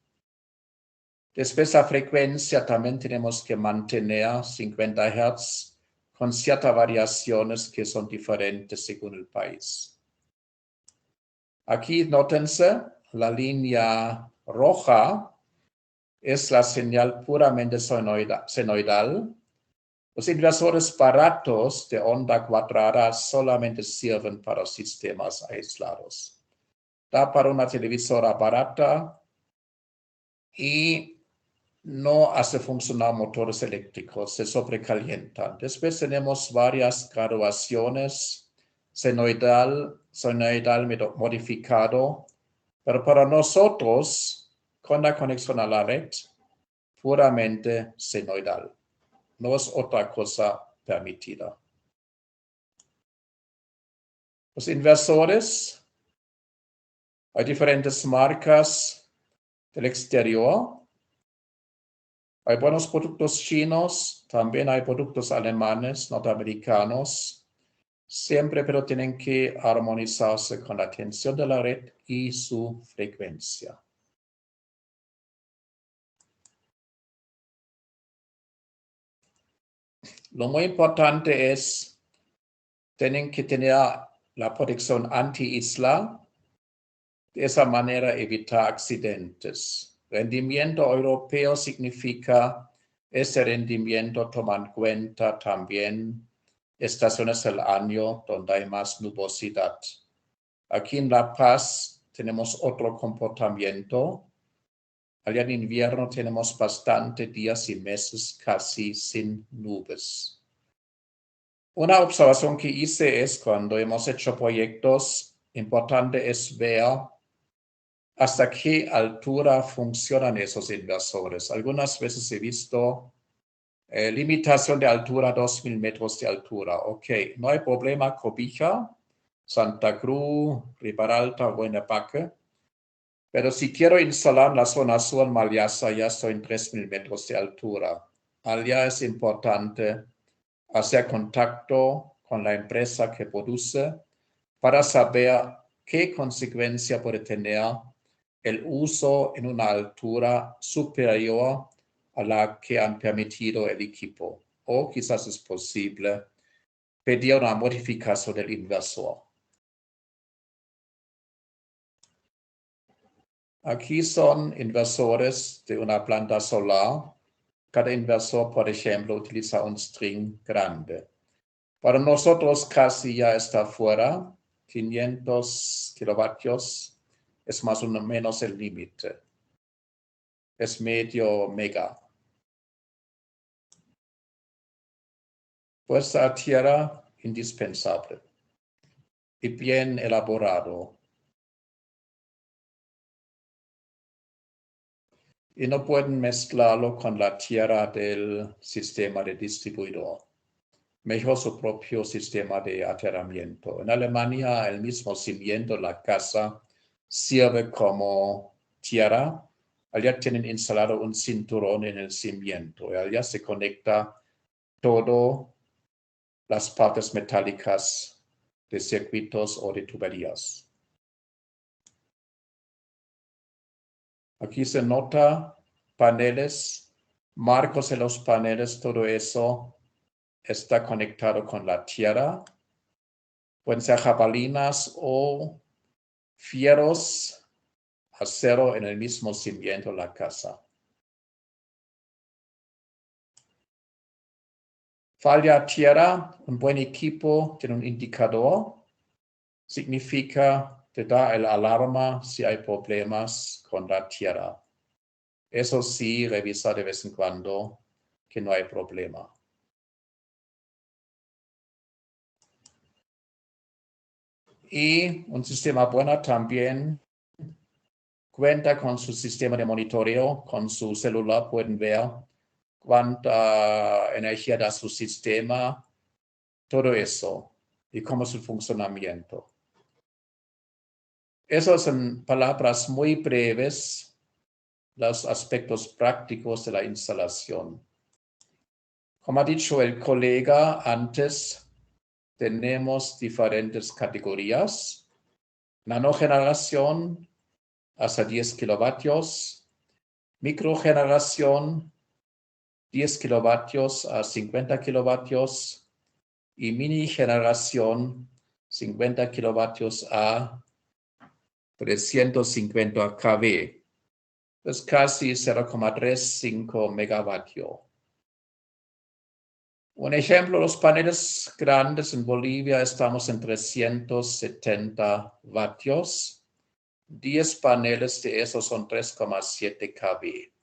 Después la frecuencia también tenemos que mantener 50 Hz con ciertas variaciones que son diferentes según el país. Aquí nótense, la línea roja es la señal puramente senoidal. Los inversores baratos de onda cuadrada solamente sirven para sistemas aislados. Da para una televisora barata y no hace funcionar motores eléctricos, se sobrecalientan. Después tenemos varias graduaciones, senoidal modificado, pero para nosotros, con la conexión a la red, puramente senoidal. No es otra cosa permitida. Los inversores, hay diferentes marcas del exterior. Hay buenos productos chinos, también hay productos alemanes, norteamericanos. Siempre, pero tienen que armonizarse con la tensión de la red y su frecuencia. Lo muy importante es, tienen que tener la protección anti-isla. De esa manera evitar accidentes. Rendimiento europeo significa ese rendimiento toma en cuenta también estaciones del año donde hay más nubosidad. Aquí en La Paz tenemos otro comportamiento. Allá en invierno tenemos bastante días y meses casi sin nubes. Una observación que hice es cuando hemos hecho proyectos, importante es ver hasta qué altura funcionan esos inversores. Algunas veces he visto limitación de altura, 2000 metros de altura. Ok, no hay problema, Cobija, Santa Cruz, Riberalta, Buenapaque. Pero si quiero instalar en la zona sur en Malyasa, ya estoy en 3000 metros de altura. Allá es importante hacer contacto con la empresa que produce para saber qué consecuencia puede tener el uso en una altura superior a la que han permitido el equipo. O quizás es posible pedir una modificación del inversor. Aquí son inversores de una planta solar. Cada inversor, por ejemplo, utiliza un string grande. Para nosotros casi ya está fuera. 500 kilovatios es más o menos el límite. Es medio mega. Puesta a tierra, indispensable y bien elaborado. Y no pueden mezclarlo con la tierra del sistema de distribuidor. Mejor su propio sistema de aterramiento. En Alemania, el mismo cimiento, la casa, sirve como tierra. Allá tienen instalado un cinturón en el cimiento. Y allá se conecta todo las partes metálicas de circuitos o de tuberías. Aquí se nota paneles, marcos en los paneles, todo eso está conectado con la tierra. Pueden ser jabalinas o fierros, acero en el mismo cimiento de la casa. Falla tierra, un buen equipo tiene un indicador. Significa te da el alarma si hay problemas con la tierra. Eso sí, revisa de vez en cuando que no hay problema. Y un sistema bueno también cuenta con su sistema de monitoreo. Con su celular pueden ver cuánta energía da su sistema, todo eso, y cómo es su funcionamiento. Eso son palabras muy breves, los aspectos prácticos de la instalación. Como ha dicho el colega antes, tenemos diferentes categorías. Nanogeneración hasta 10 kilovatios, microgeneración 10 kilovatios a 50 kilovatios y mini generación 50 kilovatios a 350 kV. Es casi 0,35 megavatios. Un ejemplo, los paneles grandes en Bolivia estamos en 370 vatios. 10 paneles de esos son 3,7 kV.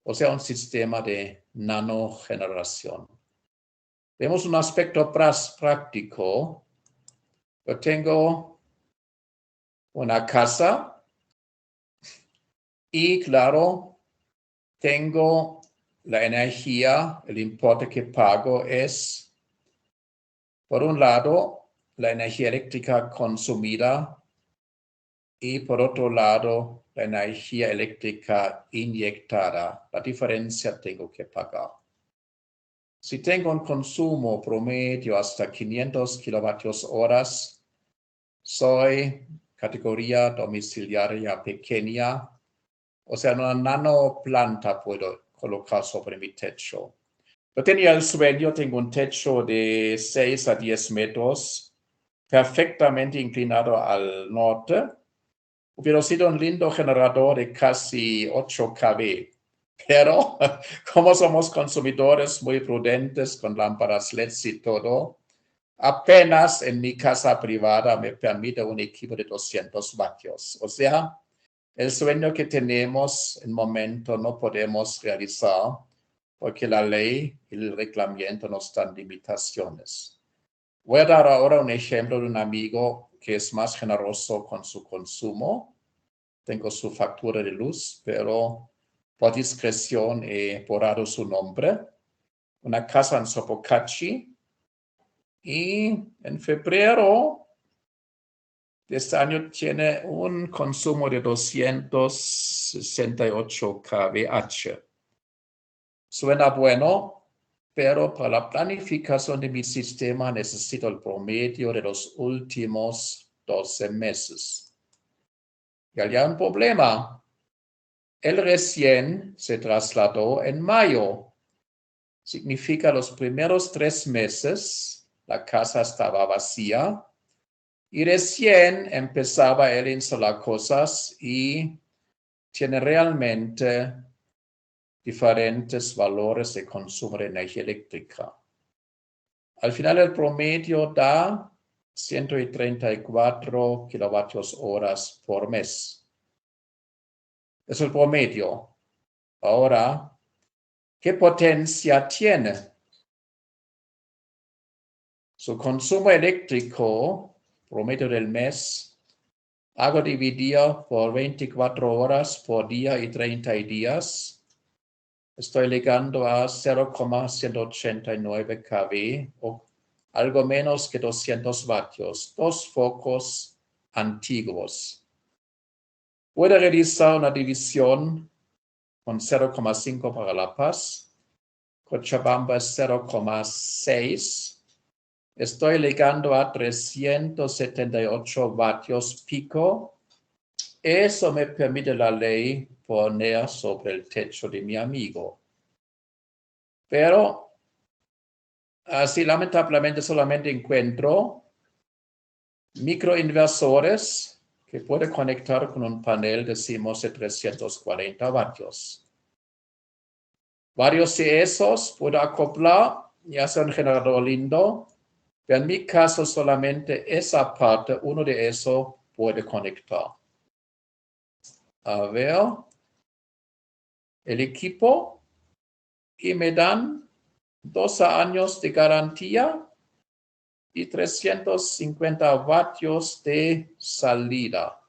O sea, un sistema de nanogeneración. Vemos un aspecto práctico. Yo tengo una casa y, claro, tengo la energía, el importe que pago es, por un lado, la energía eléctrica consumida y, por otro lado, la energía eléctrica inyectada. La diferencia tengo que pagar. Si tengo un consumo promedio hasta 500 kilovatios horas, soy categoría domiciliaria pequeña, o sea, una nanoplanta puedo colocar sobre mi techo. Yo tenía el sueño, tengo un techo de 6 a 10 metros, perfectamente inclinado al norte. Hubiera sido un lindo generador de casi 8 kW. Pero como somos consumidores muy prudentes con lámparas LEDs y todo, apenas en mi casa privada me permite un equipo de 200 vatios. O sea, el sueño que tenemos en momento no podemos realizar porque la ley y el reglamento nos dan limitaciones. Voy a dar ahora un ejemplo de un amigo que es más generoso con su consumo. Tengo su factura de luz, pero por discreción he borrado su nombre. Una casa en Sopocachi. Y en febrero de este año tiene un consumo de 268 kWh. Suena bueno, pero para la planificación de mi sistema necesito el promedio de los últimos 12 meses. Y hay un problema. Él recién se trasladó en mayo. Significa los primeros 3 meses la casa estaba vacía y recién empezaba él a instalar cosas y tiene realmente diferentes valores de consumo de energía eléctrica. Al final el promedio da 134 kilovatios horas por mes. Es el promedio. Ahora, ¿qué potencia tiene? Su consumo eléctrico, promedio del mes, hago dividir por 24 horas por día y 30 días. Estoy llegando a 0,189 kW o algo menos que 200 vatios. 2 focos antiguos. Puedo realizar una división con 0,5 para La Paz. Cochabamba es 0,6. Estoy llegando a 378 vatios pico. Eso me permite la ley poner sobre el techo de mi amigo. Pero así lamentablemente solamente encuentro microinversores que puede conectar con un panel, decimos, de 340 vatios. Varios de esos puedo acoplar y hacer un generador lindo. Pero en mi caso solamente esa parte, uno de esos puede conectar. A ver, el equipo, y me dan 12 años de garantía y 350 vatios de salida.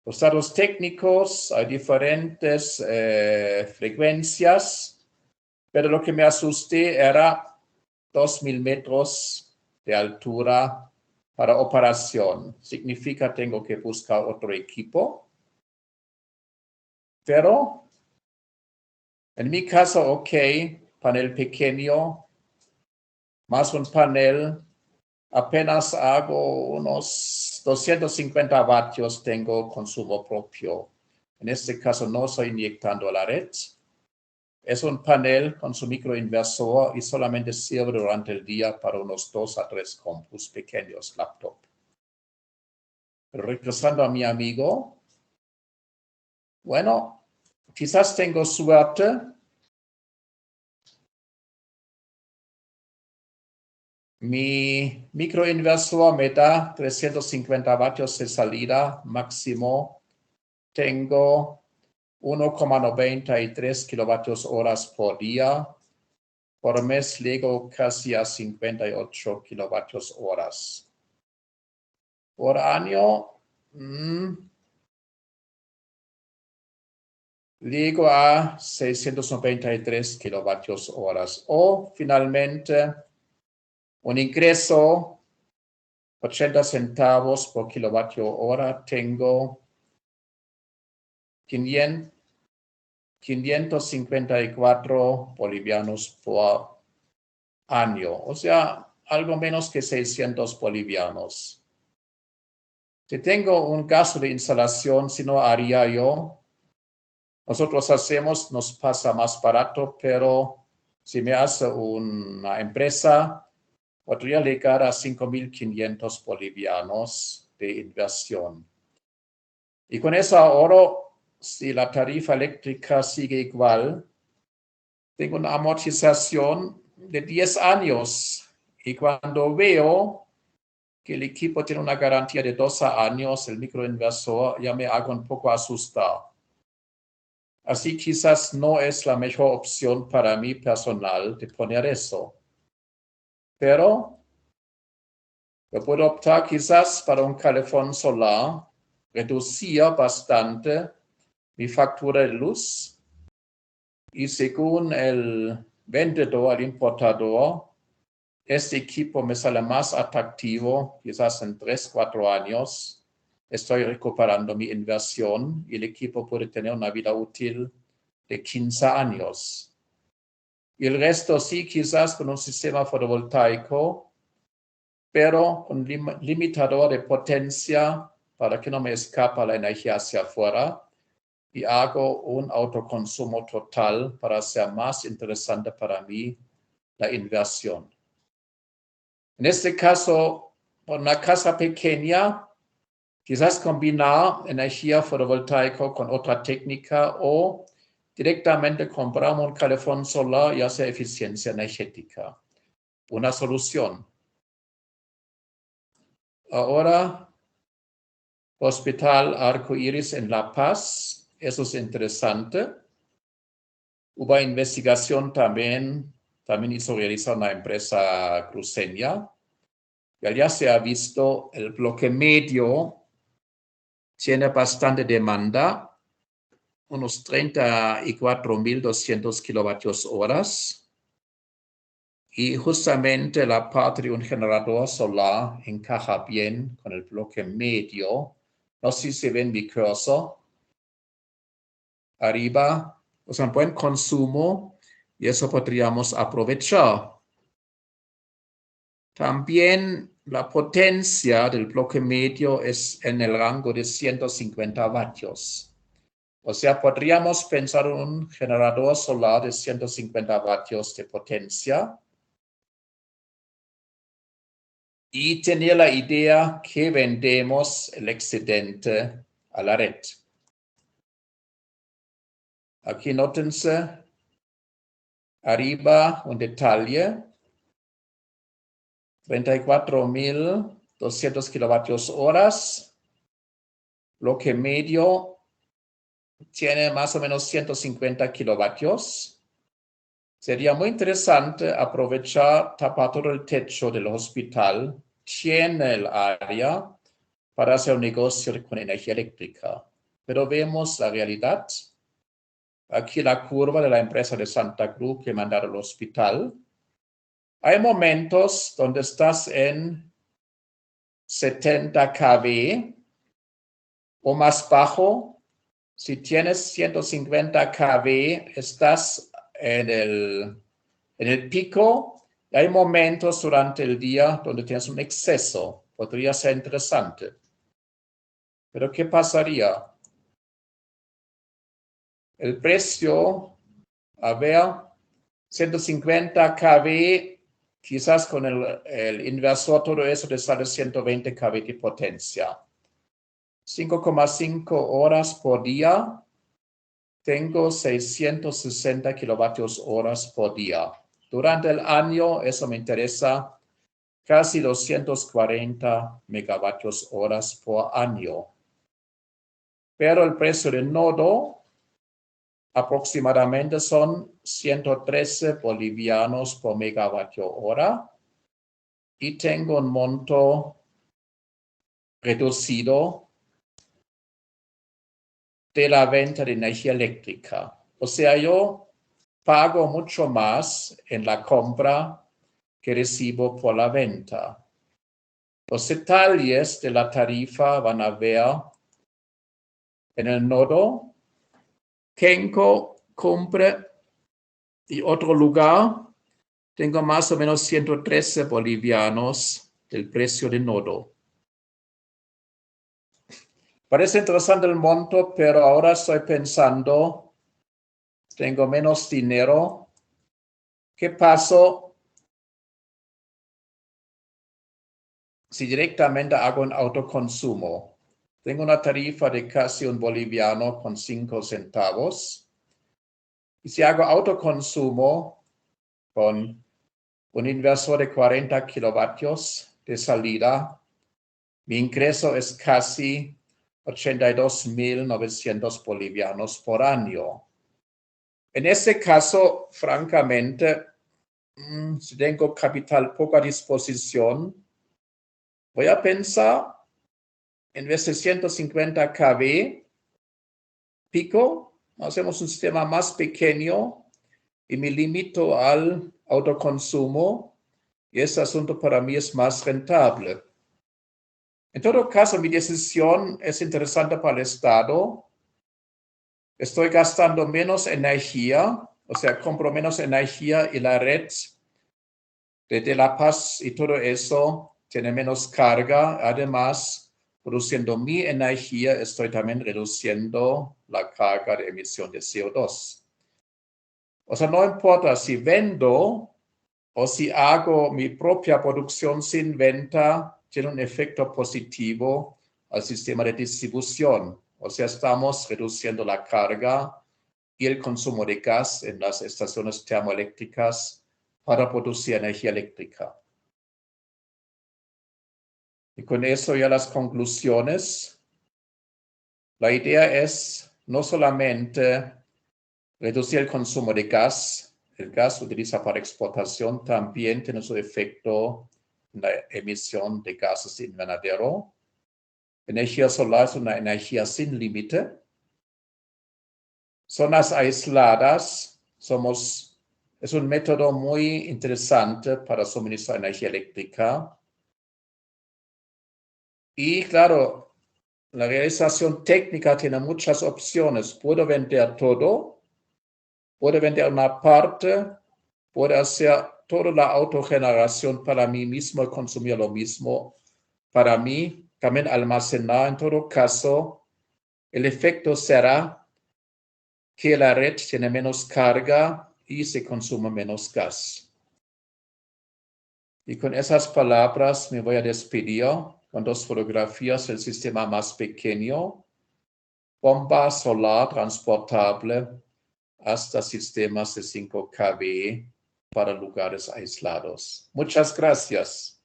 Los datos técnicos, hay diferentes frecuencias, pero lo que me asusté era 2000 metros de altura para operación. Significa tengo que buscar otro equipo. Pero en mi caso, ok, panel pequeño, más un panel, apenas hago unos 250 vatios, tengo consumo propio. En este caso no estoy inyectando a la red. Es un panel con su microinversor y solamente sirve durante el día para unos 2 a 3 compus pequeños, laptop. Pero regresando a mi amigo, bueno, quizás tengo suerte. Mi microinversor me da 350 vatios de salida máximo. Tengo 1,93 kilovatios horas por día. Por mes llego casi a 58 kilovatios horas. Por año, llego a 693 kilovatios horas. O finalmente, un ingreso 80 centavos por kilovatio hora. Tengo 554 bolivianos por año, o sea, algo menos que 600 bolivianos. Si tengo un gasto de instalación, si no haría yo, nosotros hacemos, nos pasa más barato, pero si me hace una empresa, podría llegar a 5.500 bolivianos de inversión. Y con ese ahorro, si la tarifa eléctrica sigue igual, tengo una amortización de 10 años. Y cuando veo que el equipo tiene una garantía de 12 años, el microinversor ya me hago un poco asustado. Así quizás no es la mejor opción para mí personal de poner eso. Pero yo puedo optar quizás para un calefón solar, reducir bastante mi factura de luz y según el vendedor, el importador, este equipo me sale más atractivo, quizás en 3-4 años. Estoy recuperando mi inversión y el equipo puede tener una vida útil de 15 años. Y el resto sí, quizás con un sistema fotovoltaico, pero con limitador de potencia para que no me escapa la energía hacia afuera y hago un autoconsumo total para hacer más interesante para mí la inversión. En este caso, por una casa pequeña, quizás combinar energía fotovoltaica con otra técnica o directamente comprar un calefón solar y hacer eficiencia energética. Una solución. Ahora, Hospital Arcoíris en La Paz. Eso es interesante. Hubo investigación también hizo realizar una empresa cruceña. Y ya se ha visto el bloque medio tiene bastante demanda, unos 34.200 kilovatios horas. Y justamente la parte de un generador solar encaja bien con el bloque medio. No sé si se ven mi cursor. Arriba, o sea, un buen consumo y eso podríamos aprovechar. También la potencia del bloque medio es en el rango de 150 vatios. O sea, podríamos pensar en un generador solar de 150 vatios de potencia y tener la idea que vendemos el excedente a la red. Aquí nótense arriba un detalle. 34.200 kilovatios horas. Bloque medio tiene más o menos 150 kilovatios. Sería muy interesante aprovechar, tapar todo el techo del hospital, tiene el área para hacer un negocio con energía eléctrica. Pero vemos la realidad. Aquí la curva de la empresa de Santa Cruz que mandaron al hospital. Hay momentos donde estás en 70 kV o más bajo. Si tienes 150 kV, estás en el pico. Y hay momentos durante el día donde tienes un exceso. Podría ser interesante. Pero ¿qué pasaría? El precio, a ver, 150 kV, quizás con el inversor todo eso te sale 120 kV de potencia. 5,5 horas por día, tengo 660 kilovatios horas por día. Durante el año, eso me interesa, casi 240 megavatios horas por año. Pero el precio del nodo aproximadamente son 113 bolivianos por megavatio hora y tengo un monto reducido de la venta de energía eléctrica. O sea, yo pago mucho más en la compra que recibo por la venta. Los detalles de la tarifa van a ver en el nodo Kenco, Cumbre y otro lugar, tengo más o menos 113 bolivianos del precio de nodo. Parece interesante el monto, pero ahora estoy pensando, tengo menos dinero. ¿Qué pasó si directamente hago un autoconsumo? Tengo una tarifa de casi un boliviano con 5 centavos. Y si hago autoconsumo con un inversor de 40 kilovatios de salida, mi ingreso es casi 82.900 bolivianos por año. En este caso, francamente, si tengo capital poco a disposición, voy a pensar en vez de 150 kW pico, hacemos un sistema más pequeño y me limito al autoconsumo y ese asunto para mí es más rentable. En todo caso, mi decisión es interesante para el Estado. Estoy gastando menos energía, o sea, compro menos energía y la red de La Paz y todo eso tiene menos carga. Además, produciendo mi energía, estoy también reduciendo la carga de emisión de CO2. O sea, no importa si vendo o si hago mi propia producción sin venta, tiene un efecto positivo al sistema de distribución. O sea, estamos reduciendo la carga y el consumo de gas en las estaciones termoeléctricas para producir energía eléctrica. Y con eso ya las conclusiones. La idea es no solamente reducir el consumo de gas. El gas se utiliza para exportación, también tiene su efecto en la emisión de gases de invernadero. Energía solar es una energía sin límite. Zonas aisladas es un método muy interesante para suministrar energía eléctrica. Y claro, la realización técnica tiene muchas opciones. Puedo vender todo, puedo vender una parte, puedo hacer toda la autogeneración para mí mismo y consumir lo mismo para mí. También almacenar. En todo caso, el efecto será que la red tiene menos carga y se consume menos gas. Y con esas palabras me voy a despedir con 2 fotografías del sistema más pequeño, bomba solar transportable hasta sistemas de 5 kW para lugares aislados. Muchas gracias.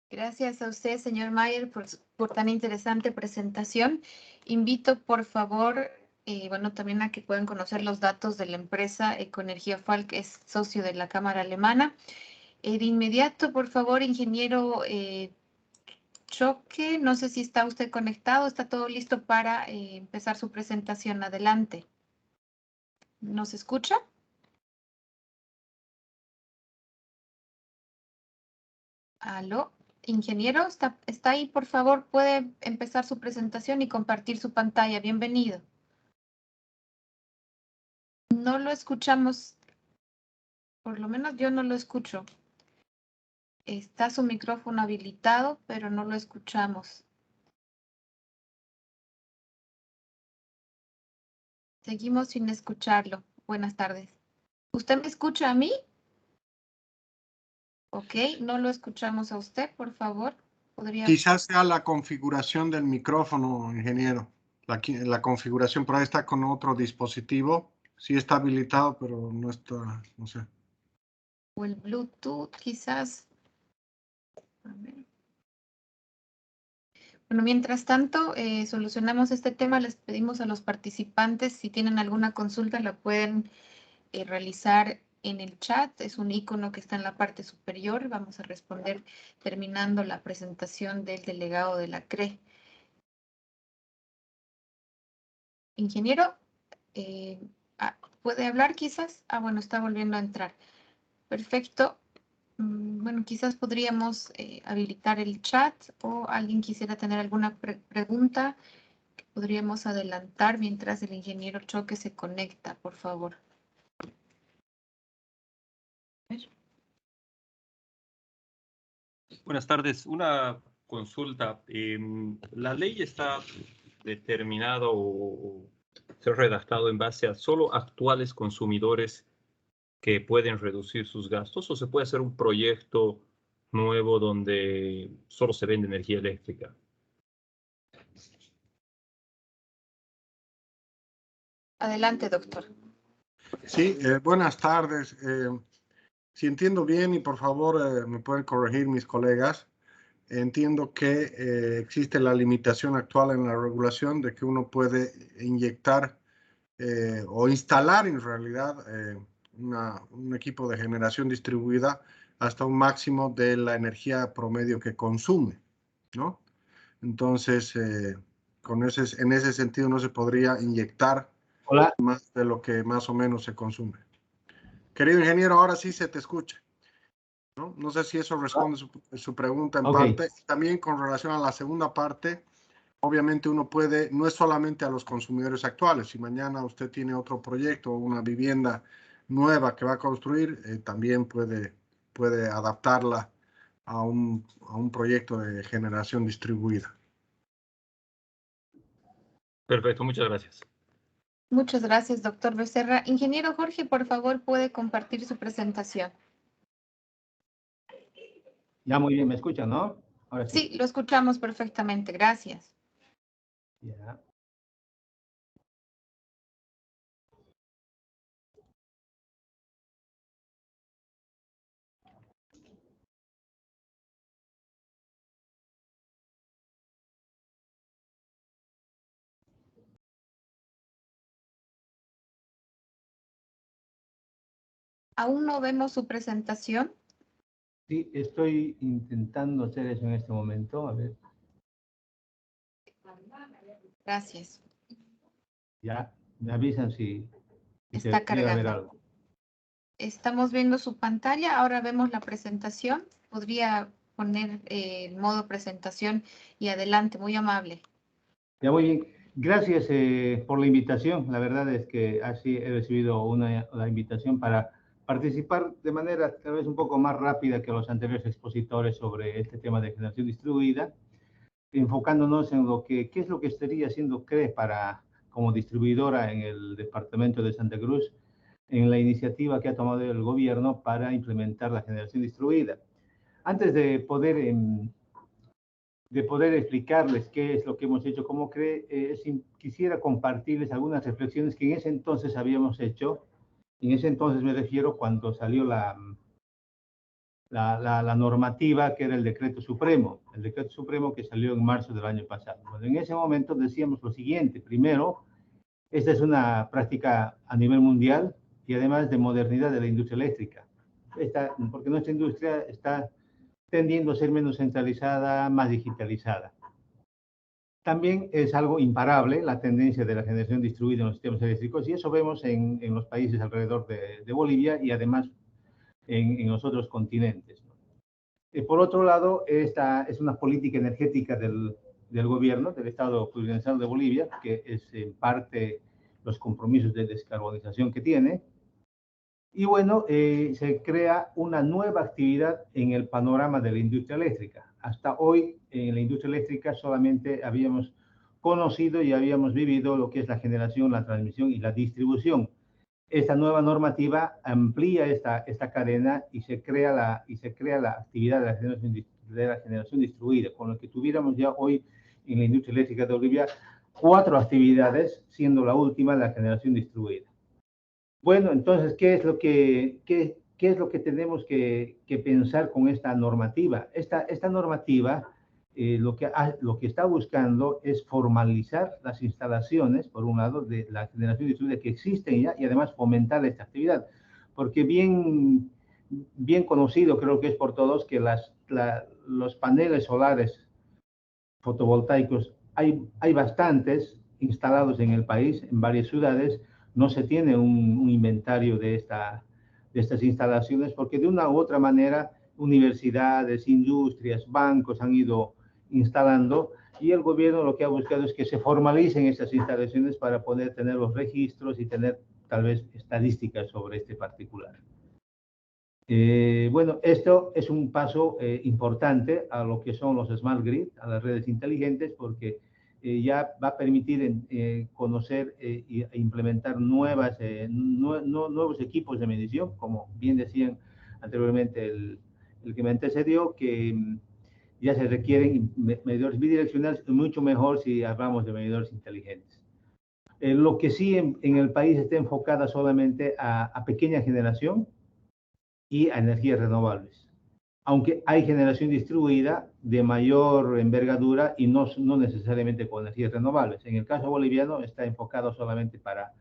Gracias a usted, señor Mayer, por tan interesante presentación. Invito, por favor, bueno, también a que puedan conocer los datos de la empresa Ecoenergia Falck, es socio de la Cámara Alemana. De inmediato, por favor, ingeniero Choque, no sé si está usted conectado, está todo listo para empezar su presentación. Adelante. ¿Nos escucha? ¿Aló? Ingeniero, ¿está ahí? Por favor, puede empezar su presentación y compartir su pantalla. Bienvenido. No lo escuchamos, por lo menos yo no lo escucho. Está su micrófono habilitado, pero no lo escuchamos. Seguimos sin escucharlo. Buenas tardes. ¿Usted me escucha a mí? Ok, no lo escuchamos a usted, por favor. ¿Podría? Quizás sea la configuración del micrófono, ingeniero. La configuración por ahí está con otro dispositivo. Sí está habilitado, pero no está, no sé. O el Bluetooth, quizás. A ver. Bueno, mientras tanto, solucionamos este tema. Les pedimos a los participantes, si tienen alguna consulta, la pueden realizar en el chat. Es un icono que está en la parte superior. Vamos a responder terminando la presentación del delegado de la CRE. Ingeniero, ¿puede hablar quizás? Bueno, está volviendo a entrar. Perfecto. Bueno, quizás podríamos habilitar el chat o alguien quisiera tener alguna pregunta. Podríamos adelantar mientras el ingeniero Choque se conecta, por favor. Buenas tardes. Una consulta. ¿La ley está determinada o se ha redactado en base a solo actuales consumidores que pueden reducir sus gastos o se puede hacer un proyecto nuevo donde solo se vende energía eléctrica? Adelante, doctor. Sí, buenas tardes. Si entiendo bien, y por favor me pueden corregir mis colegas, entiendo que existe la limitación actual en la regulación de que uno puede inyectar o instalar en realidad un equipo de generación distribuida hasta un máximo de la energía promedio que consume, ¿no? Entonces, en ese sentido no se podría inyectar más de lo que más o menos se consume. Querido ingeniero, ahora sí se te escucha, ¿no? No sé si eso responde su pregunta en parte. También con relación a la segunda parte, obviamente uno puede, no es solamente a los consumidores actuales, si mañana usted tiene otro proyecto o una vivienda nueva que va a construir, también puede adaptarla a un proyecto de generación distribuida. Perfecto, muchas gracias. Muchas gracias, doctor Becerra. Ingeniero Jorge, por favor, puede compartir su presentación. Ya, muy bien, ¿me escuchan, no? Ahora sí. Sí, lo escuchamos perfectamente. Gracias. Ya. ¿Aún no vemos su presentación? Sí, estoy intentando hacer eso en este momento. A ver, Gracias. ya, me avisan si Está se llega a ver cargando. algo. Estamos viendo su pantalla. Ahora vemos la presentación. Podría poner el modo presentación y adelante. Muy amable. Ya, muy bien. Gracias por la invitación. La verdad es que así he recibido la invitación para participar de manera tal vez un poco más rápida que los anteriores expositores sobre este tema de generación distribuida, enfocándonos en qué es lo que estaría haciendo CRE como distribuidora en el departamento de Santa Cruz, en la iniciativa que ha tomado el gobierno para implementar la generación distribuida. Antes de poder explicarles qué es lo que hemos hecho como CRE, quisiera compartirles algunas reflexiones que en ese entonces habíamos hecho. En ese entonces me refiero cuando salió la normativa, que era el decreto supremo que salió en marzo del año pasado. Bueno, en ese momento decíamos lo siguiente: primero, esta es una práctica a nivel mundial y además de modernidad de la industria eléctrica. Porque nuestra industria está tendiendo a ser menos centralizada, más digitalizada. También es algo imparable la tendencia de la generación distribuida en los sistemas eléctricos, y eso vemos en los países alrededor de Bolivia y además en los otros continentes. Por otro lado, esta es una política energética del gobierno, del Estado Plurinacional de Bolivia, que es en parte los compromisos de descarbonización que tiene. Y bueno, se crea una nueva actividad en el panorama de la industria eléctrica. Hasta hoy, en la industria eléctrica solamente habíamos conocido y habíamos vivido lo que es la generación, la transmisión y la distribución. Esta nueva normativa amplía esta cadena y se crea la actividad de la generación distribuida, con lo que tuviéramos ya hoy en la industria eléctrica de Bolivia 4 actividades, siendo la última la generación distribuida. Bueno, entonces, ¿qué es lo que tenemos que pensar con esta normativa? Esta normativa lo que está buscando es formalizar las instalaciones, por un lado, de la generación distribuida que existen ya, y además fomentar esta actividad. Porque bien conocido, creo que es por todos, que los paneles solares fotovoltaicos hay bastantes instalados en el país, en varias ciudades. No se tiene un inventario de estas instalaciones porque de una u otra manera universidades, industrias, bancos han ido instalando Y el gobierno lo que ha buscado es que se formalicen estas instalaciones para poder tener los registros y tener tal vez estadísticas sobre este particular. Bueno, esto es un paso importante a lo que son los smart grid, a las redes inteligentes, porque ya va a permitir conocer e implementar nuevos equipos de medición, como bien decían anteriormente el que me antecedió, que ya se requieren medidores bidireccionales, mucho mejor si hablamos de medidores inteligentes. Lo que sí en el país está enfocada solamente a pequeña generación y a energías renovables, aunque hay generación distribuida de mayor envergadura y no necesariamente con energías renovables. En el caso boliviano está enfocado solamente para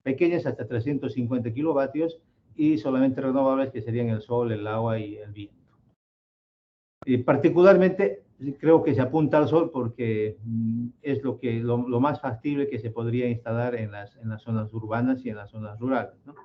pequeñas hasta 350 kilovatios y solamente renovables que serían el sol, el agua y el viento. Particularmente creo que se apunta al sol porque es lo más factible que se podría instalar en las zonas urbanas y en las zonas rurales, ¿no?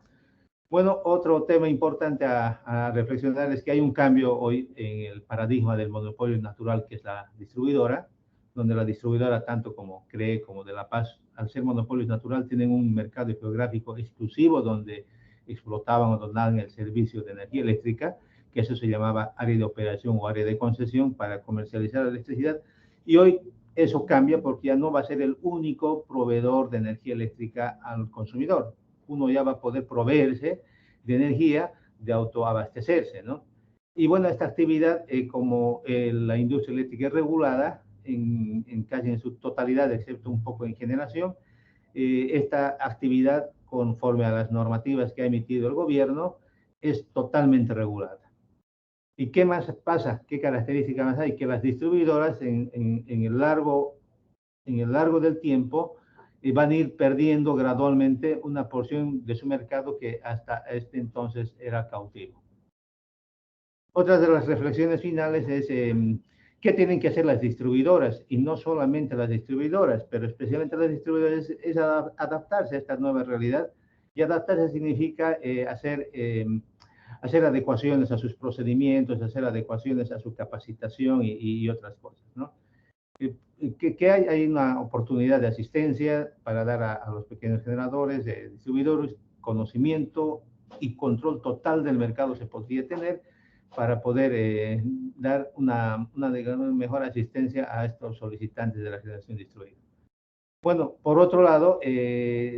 Bueno, otro tema importante a reflexionar es que hay un cambio hoy en el paradigma del monopolio natural, que es la distribuidora, donde la distribuidora, tanto como CRE como de La Paz, al ser monopolio natural, tienen un mercado geográfico exclusivo donde explotaban o donaban el servicio de energía eléctrica, que eso se llamaba área de operación o área de concesión para comercializar la electricidad. Y hoy eso cambia porque ya no va a ser el único proveedor de energía eléctrica al consumidor. Uno ya va a poder proveerse de energía, de autoabastecerse, ¿no? Y bueno, esta actividad, como la industria eléctrica es regulada casi en su totalidad, excepto un poco en generación, esta actividad, conforme a las normativas que ha emitido el gobierno, es totalmente regulada. ¿Y qué más pasa? ¿Qué características más hay? Que las distribuidoras en el largo del tiempo van a ir perdiendo gradualmente una porción de su mercado que hasta este entonces era cautivo. Otra de las reflexiones finales es qué tienen que hacer las distribuidoras, y no solamente las distribuidoras, pero especialmente las distribuidoras, es adaptarse a esta nueva realidad. Y adaptarse significa hacer adecuaciones a sus procedimientos, hacer adecuaciones a su capacitación y otras cosas, ¿no? Que hay una oportunidad de asistencia para dar a los pequeños generadores, distribuidores, conocimiento y control total del mercado se podría tener para poder dar una mejor asistencia a estos solicitantes de la generación distribuida. Bueno, por otro lado,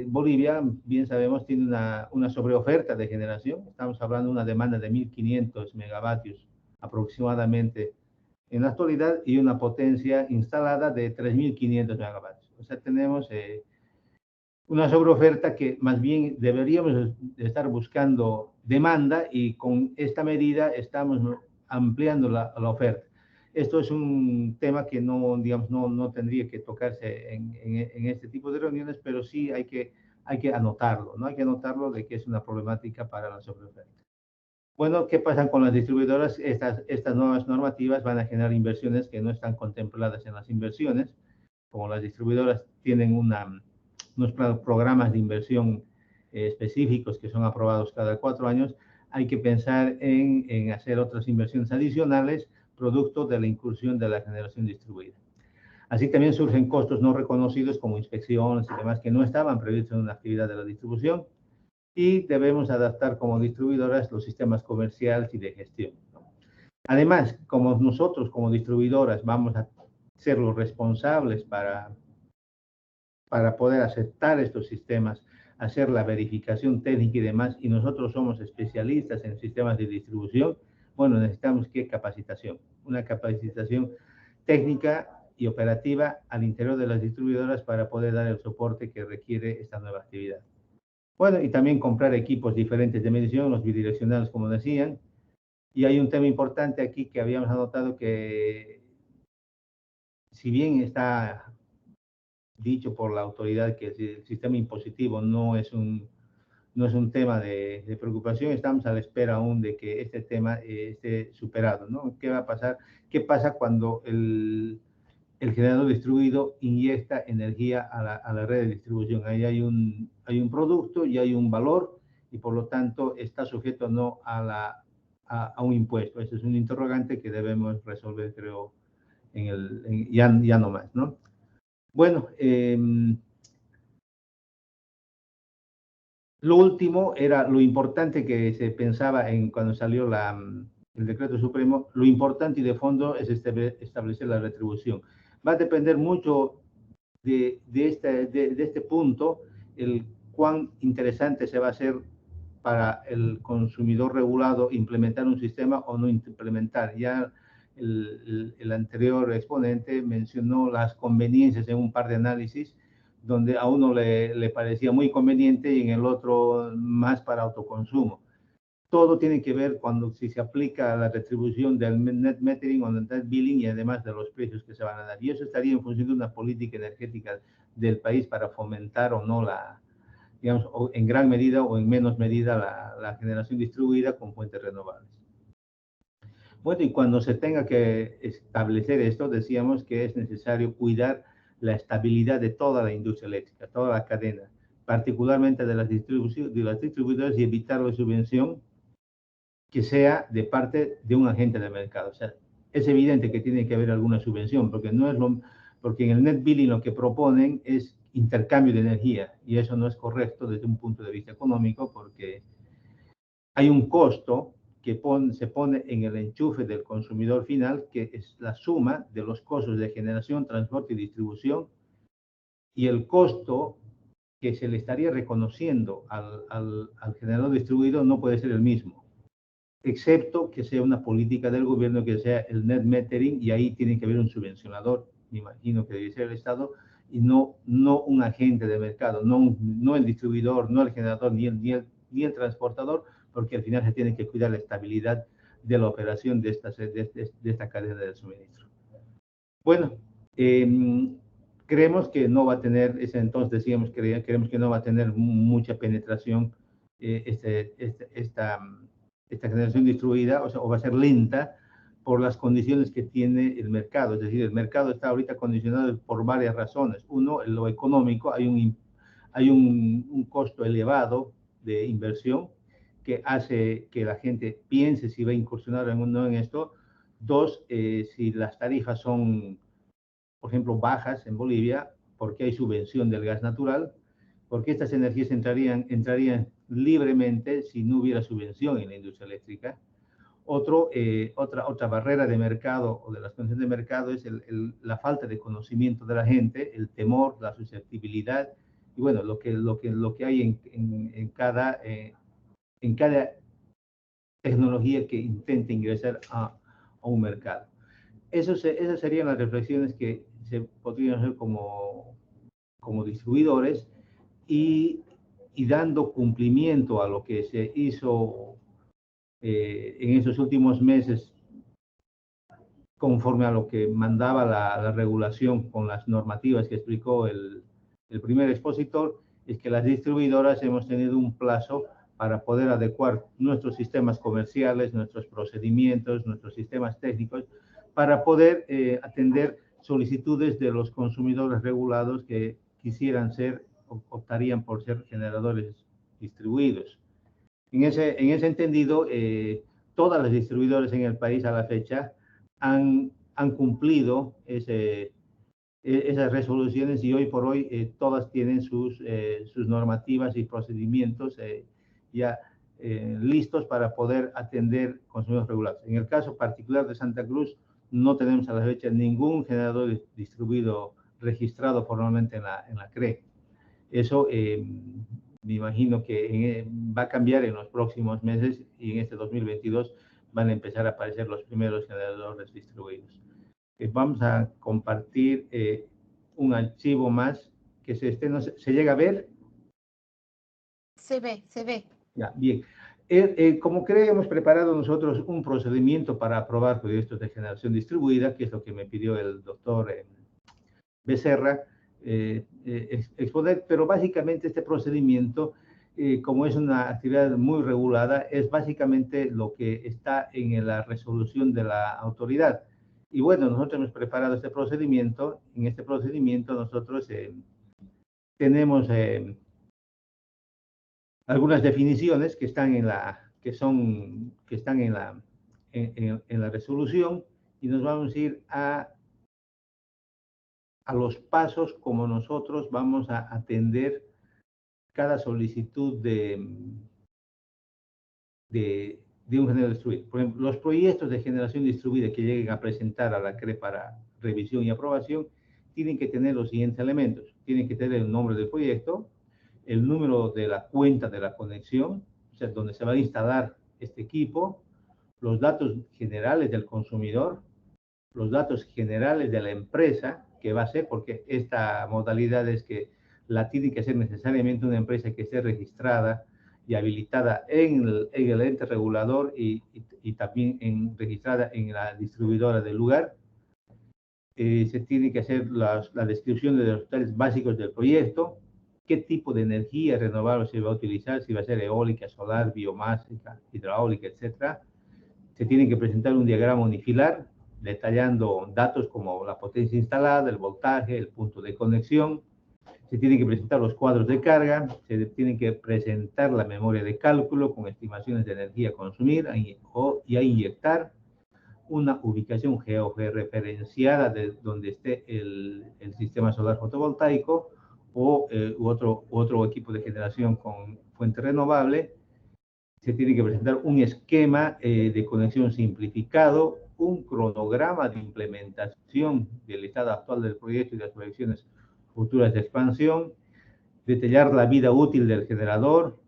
Bolivia, bien sabemos, tiene una sobreoferta de generación. Estamos hablando de una demanda de 1.500 megavatios aproximadamente en la actualidad y una potencia instalada de 3.500 megavatios. O sea, tenemos una sobreoferta que más bien deberíamos estar buscando demanda, y con esta medida estamos ampliando la oferta. Esto es un tema que no tendría que tocarse en este tipo de reuniones, pero sí hay que anotarlo, ¿no? Hay que anotarlo de que es una problemática para la sobreoferta. Bueno, ¿qué pasa con las distribuidoras? Estas nuevas normativas van a generar inversiones que no están contempladas en las inversiones. Como las distribuidoras tienen unos programas de inversión específicos que son aprobados cada 4 años, hay que pensar en hacer otras inversiones adicionales producto de la incursión de la generación distribuida. Así también surgen costos no reconocidos como inspecciones y demás que no estaban previstos en una actividad de la distribución, y debemos adaptar como distribuidoras los sistemas comerciales y de gestión, ¿no? Además, como nosotros como distribuidoras vamos a ser los responsables para poder aceptar estos sistemas, hacer la verificación técnica y demás, y nosotros somos especialistas en sistemas de distribución, bueno, necesitamos capacitación, una capacitación técnica y operativa al interior de las distribuidoras para poder dar el soporte que requiere esta nueva actividad. Bueno, y también comprar equipos diferentes de medición, los bidireccionales, como decían. Y hay un tema importante aquí que habíamos anotado, que si bien está dicho por la autoridad que el sistema impositivo no es un tema de preocupación, estamos a la espera aún de que este tema esté superado, ¿no? ¿Qué va a pasar? ¿Qué pasa cuando el generador distribuido inyecta energía a la red de distribución? Ahí hay un producto y hay un valor, y por lo tanto está sujeto no a un impuesto. Ese es un interrogante que debemos resolver, creo, ya no más, ¿no? Bueno, lo último era lo importante que se pensaba cuando salió el decreto supremo, lo importante y de fondo es establecer la retribución. Va a depender mucho de este punto, el cuán interesante se va a hacer para el consumidor regulado implementar un sistema o no implementar. Ya el anterior exponente mencionó las conveniencias en un par de análisis, donde a uno le parecía muy conveniente y en el otro más para autoconsumo. Todo tiene que ver si se aplica la retribución del net metering o del net billing y además de los precios que se van a dar. Y eso estaría en función de una política energética del país para fomentar o no digamos, en gran medida o en menos medida la generación distribuida con fuentes renovables. Bueno, y cuando se tenga que establecer esto, decíamos que es necesario cuidar la estabilidad de toda la industria eléctrica, toda la cadena, particularmente de las distribuidoras y evitar la subvención que sea de parte de un agente de mercado. O sea, es evidente que tiene que haber alguna subvención, porque porque en el net billing lo que proponen es intercambio de energía, y eso no es correcto desde un punto de vista económico, porque hay un costo que se pone en el enchufe del consumidor final, que es la suma de los costos de generación, transporte y distribución, y el costo que se le estaría reconociendo al generador distribuido no puede ser el mismo, excepto que sea una política del gobierno que sea el net metering, y ahí tiene que haber un subvencionador, me imagino que debe ser el Estado, y no un agente de mercado, no el distribuidor, no el generador, ni el transportador, porque al final se tiene que cuidar la estabilidad de la operación de esta cadena de suministro. Bueno, creemos que no va a tener, entonces decíamos, creemos que no va a tener mucha penetración esta generación distribuida, o va a ser lenta por las condiciones que tiene el mercado. Es decir, el mercado está ahorita condicionado por varias razones. Uno, lo económico, hay un costo elevado de inversión que hace que la gente piense si va a incursionar o no en esto. Dos, si las tarifas son, por ejemplo, bajas en Bolivia, porque hay subvención del gas natural, porque estas energías entrarían libremente si no hubiera subvención en la industria eléctrica. Otra barrera de mercado o de las condiciones de mercado es la falta de conocimiento de la gente, el temor, la susceptibilidad, y bueno, lo que hay en cada tecnología que intente ingresar a un mercado. Esas serían las reflexiones que se podrían hacer como distribuidores, y dando cumplimiento a lo que se hizo en esos últimos meses, conforme a lo que mandaba la regulación con las normativas que explicó el primer expositor, es que las distribuidoras hemos tenido un plazo para poder adecuar nuestros sistemas comerciales, nuestros procedimientos, nuestros sistemas técnicos, para poder atender solicitudes de los consumidores regulados que quisieran optarían por ser generadores distribuidos. En ese entendido, todas las distribuidoras en el país a la fecha han cumplido esas resoluciones, y hoy por hoy todas tienen sus normativas y procedimientos ya listos para poder atender consumidores regulados. En el caso particular de Santa Cruz, no tenemos a la fecha ningún generador distribuido registrado formalmente en la CRE. Eso me imagino que va a cambiar en los próximos meses, y en este 2022 van a empezar a aparecer los primeros generadores distribuidos. Vamos a compartir un archivo más que ¿se llega a ver? Se ve. Ya, bien. Como creo, hemos preparado nosotros un procedimiento para aprobar proyectos de generación distribuida, que es lo que me pidió el doctor Becerra exponer, pero básicamente este procedimiento, como es una actividad muy regulada, es básicamente lo que está en la resolución de la autoridad. Y bueno, nosotros hemos preparado este procedimiento. En este procedimiento nosotros tenemos algunas definiciones que están en la resolución, y nos vamos a ir a a los pasos como nosotros vamos a atender cada solicitud de un generador distribuido. Por ejemplo, los proyectos de generación distribuida que lleguen a presentar a la CRE para revisión y aprobación tienen que tener los siguientes elementos. Tienen que tener el nombre del proyecto, el número de la cuenta de la conexión, o sea, donde se va a instalar este equipo, los datos generales del consumidor, los datos generales de la empresa que va a ser, porque esta modalidad es que la tiene que ser necesariamente una empresa que esté registrada y habilitada en el ente regulador y también registrada en la distribuidora del lugar. Se tiene que hacer la descripción de los detalles básicos del proyecto, qué tipo de energía renovable se va a utilizar, si va a ser eólica, solar, biomásica, hidráulica, etc. Se tiene que presentar un diagrama unifilar detallando datos como la potencia instalada, el voltaje, el punto de conexión. Se tienen que presentar los cuadros de carga, se tiene que presentar la memoria de cálculo con estimaciones de energía a consumir y a inyectar, una ubicación georreferenciada de donde esté el sistema solar fotovoltaico o otro equipo de generación con fuente renovable. Se tiene que presentar un esquema de conexión simplificado, un cronograma de implementación del estado actual del proyecto y las proyecciones futuras de expansión, detallar la vida útil del generador,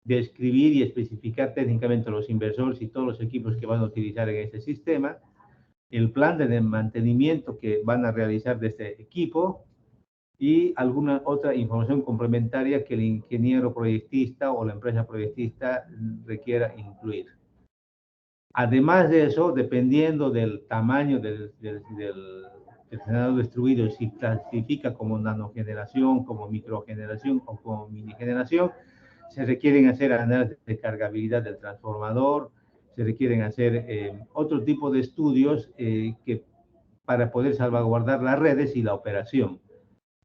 describir y especificar técnicamente los inversores y todos los equipos que van a utilizar en este sistema, el plan de mantenimiento que van a realizar de este equipo y alguna otra información complementaria que el ingeniero proyectista o la empresa proyectista requiera incluir. Además de eso, dependiendo del tamaño del generador distribuido, si clasifica como nanogeneración, como microgeneración o como minigeneración, se requieren hacer análisis de cargabilidad del transformador, se requieren hacer otro tipo de estudios para poder salvaguardar las redes y la operación.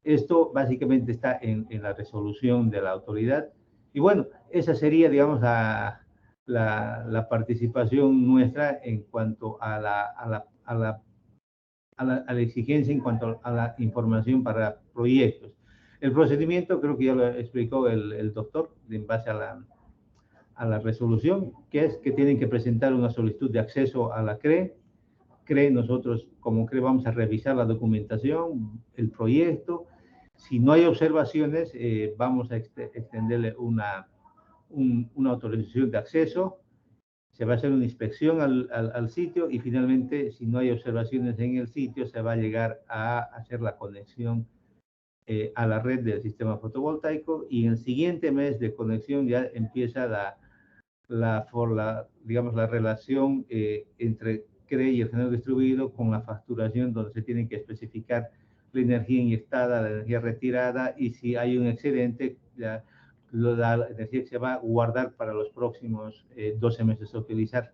Esto básicamente está en la resolución de la autoridad. Y bueno, esa sería, digamos, la participación nuestra en cuanto a la exigencia, en cuanto a la información para proyectos. El procedimiento creo que ya lo explicó el doctor en base a la resolución, que es que tienen que presentar una solicitud de acceso a la CRE. Nosotros como CRE vamos a revisar la documentación, el proyecto. Si no hay observaciones, vamos a extenderle una autorización de acceso. Se va a hacer una inspección al sitio y finalmente, si no hay observaciones en el sitio, se va a llegar a hacer la conexión a la red del sistema fotovoltaico y en el siguiente mes de conexión ya empieza digamos, la relación entre CRE y el generador distribuido con la facturación, donde se tiene que especificar la energía inyectada, la energía retirada y si hay un excedente, la energía que se va a guardar para los próximos 12 meses a utilizar.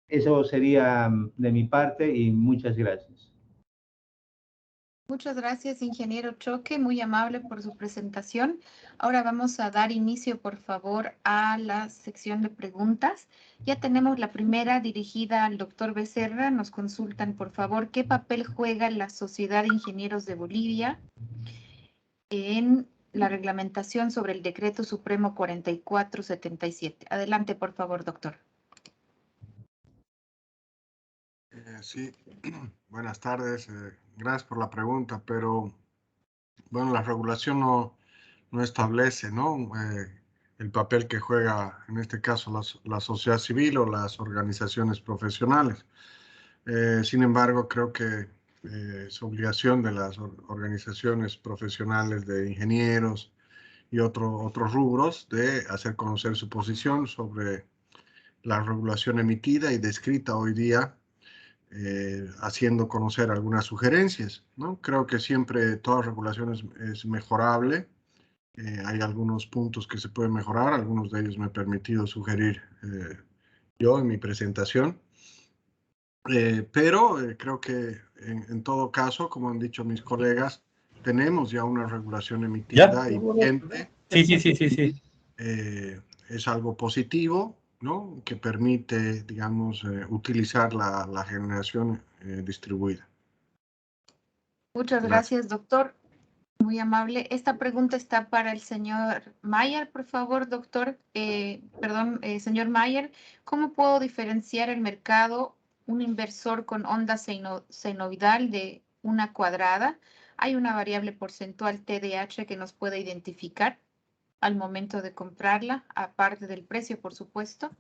Eso sería de mi parte y muchas gracias. Muchas gracias, ingeniero Choque, muy amable por su presentación. Ahora vamos a dar inicio, por favor, a la sección de preguntas. Ya tenemos la primera dirigida al doctor Becerra. Nos consultan, por favor, ¿qué papel juega la Sociedad de Ingenieros de Bolivia en la reglamentación sobre el Decreto Supremo 4477? Adelante, por favor, doctor. Sí, buenas tardes. Gracias por la pregunta, pero bueno, la regulación no establece, ¿no? El papel que juega, en este caso, la sociedad civil o las organizaciones profesionales. Sin embargo, creo que es obligación de las organizaciones profesionales de ingenieros y otros rubros de hacer conocer su posición sobre la regulación emitida y descrita hoy día, haciendo conocer algunas sugerencias, ¿no? Creo que siempre toda regulación es mejorable. Hay algunos puntos que se pueden mejorar, algunos de ellos me he permitido sugerir yo en mi presentación. Pero creo que en todo caso, como han dicho mis colegas, tenemos ya una regulación emitida y vigente. Sí. Es algo positivo, ¿no? Que permite, digamos, utilizar la generación distribuida. Muchas gracias, doctor. Muy amable. Esta pregunta está para el señor Mayer, por favor, doctor. Señor Mayer, ¿cómo puedo diferenciar el mercado, un inversor con onda senoidal de una cuadrada? ¿Hay una variable porcentual TDH que nos pueda identificar al momento de comprarla, aparte del precio, por supuesto?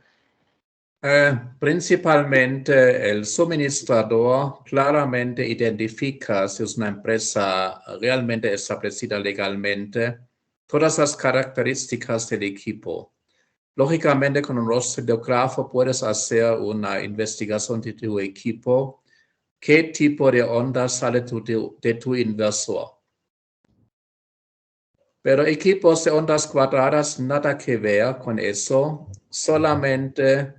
Principalmente el suministrador claramente identifica si es una empresa realmente establecida legalmente, todas las características del equipo. Lógicamente, con un rostridógrafo puedes hacer una investigación de tu equipo, qué tipo de onda sale de tu inversor. Pero equipos de ondas cuadradas, nada que ver con eso, solamente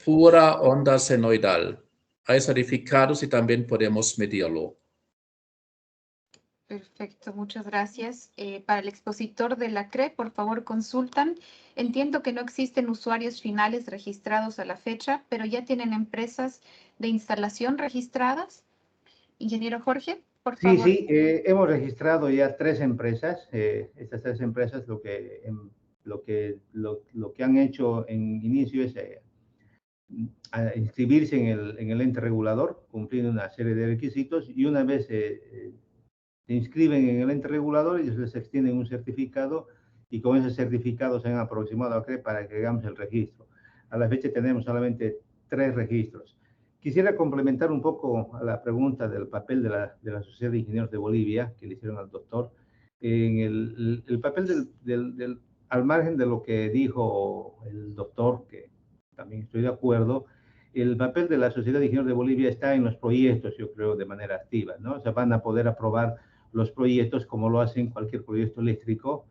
pura onda senoidal. Hay certificados y también podemos medirlo. Perfecto, muchas gracias. Para el expositor de la CRE, por favor, consultan. Entiendo que no existen usuarios finales registrados a la fecha, pero ya tienen empresas de instalación registradas. Ingeniero Jorge, por Sí, favor. sí, hemos registrado ya 3 empresas. Estas 3 empresas lo que han hecho en inicio es a inscribirse en el ente regulador, cumpliendo una serie de requisitos, y una vez se inscriben en el ente regulador, ellos les extienden un certificado, y con ese certificado se han aproximado a CRE para que hagamos el registro. A la fecha tenemos solamente 3 registros. Quisiera complementar un poco a la pregunta del papel de la Sociedad de Ingenieros de Bolivia, que le hicieron al doctor. En el papel al margen de lo que dijo el doctor, que también estoy de acuerdo, el papel de la Sociedad de Ingenieros de Bolivia está en los proyectos, yo creo, de manera activa, ¿no? O sea, van a poder aprobar los proyectos como lo hacen cualquier proyecto eléctrico,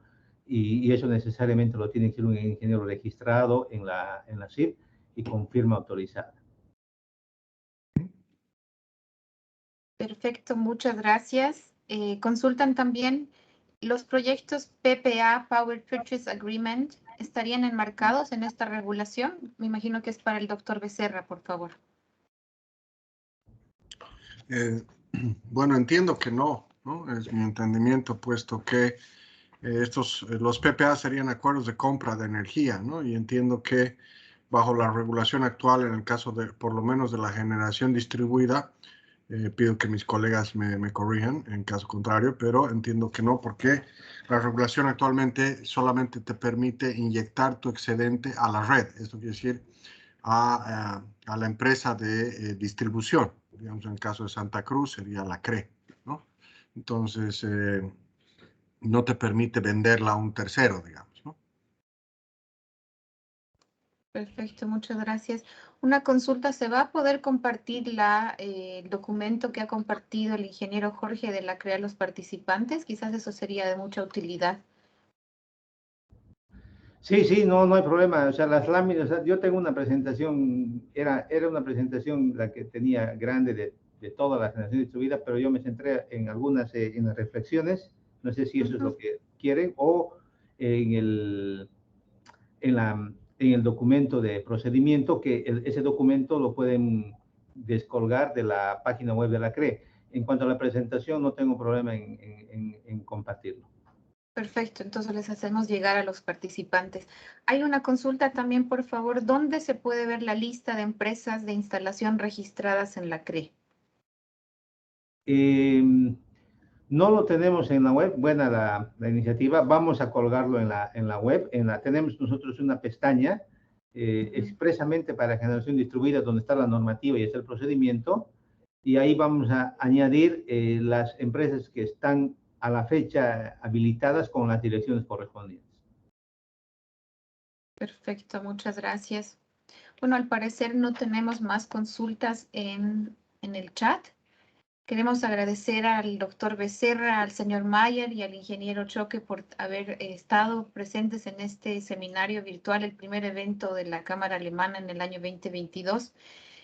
y eso necesariamente lo tiene que ser un ingeniero registrado en la CIP y con firma autorizada. Perfecto, muchas gracias. Consultan también los proyectos PPA, Power Purchase Agreement, ¿estarían enmarcados en esta regulación? Me imagino que es para el doctor Becerra, por favor. Bueno, entiendo que no, ¿no? Es mi entendimiento, puesto que los PPA serían acuerdos de compra de energía, ¿no? Y entiendo que bajo la regulación actual, en el caso de, por lo menos de la generación distribuida, pido que mis colegas me corrijan en caso contrario, pero entiendo que no, porque la regulación actualmente solamente te permite inyectar tu excedente a la red. Esto quiere decir a la empresa de distribución. Digamos, en el caso de Santa Cruz sería la CRE, ¿no? Entonces, no te permite venderla a un tercero, digamos, ¿no? Perfecto, muchas gracias. Una consulta, ¿se va a poder compartir el documento que ha compartido el ingeniero Jorge de la CRE a los participantes? Quizás eso sería de mucha utilidad. Sí, sí, no hay problema. O sea, las láminas, o sea, yo tengo una presentación, era una presentación la que tenía grande de toda la generación distribuida, pero yo me centré en algunas, en las reflexiones. No sé si eso es lo que quieren, o en el documento de procedimiento, que ese documento lo pueden descolgar de la página web de la CRE. En cuanto a la presentación, no tengo problema en compartirlo. Perfecto, entonces les hacemos llegar a los participantes. Hay una consulta también, por favor, ¿dónde se puede ver la lista de empresas de instalación registradas en la CRE? No lo tenemos en la web. Buena la iniciativa. Vamos a colgarlo en la web. Tenemos nosotros una pestaña expresamente para generación distribuida, donde está la normativa y está el procedimiento, y ahí vamos a añadir las empresas que están a la fecha habilitadas con las direcciones correspondientes. Perfecto, muchas gracias. Bueno, al parecer no tenemos más consultas en el chat. Queremos agradecer al doctor Becerra, al señor Mayer y al ingeniero Choque por haber estado presentes en este seminario virtual, el primer evento de la Cámara Alemana en el año 2022.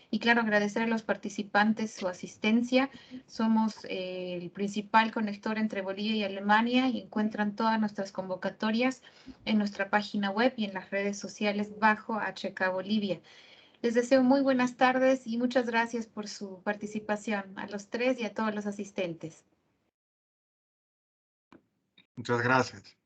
Y claro, agradecer a los participantes su asistencia. Somos el principal conector entre Bolivia y Alemania, y encuentran todas nuestras convocatorias en nuestra página web y en las redes sociales bajo HK Bolivia. Les deseo muy buenas tardes y muchas gracias por su participación a los tres y a todos los asistentes. Muchas gracias.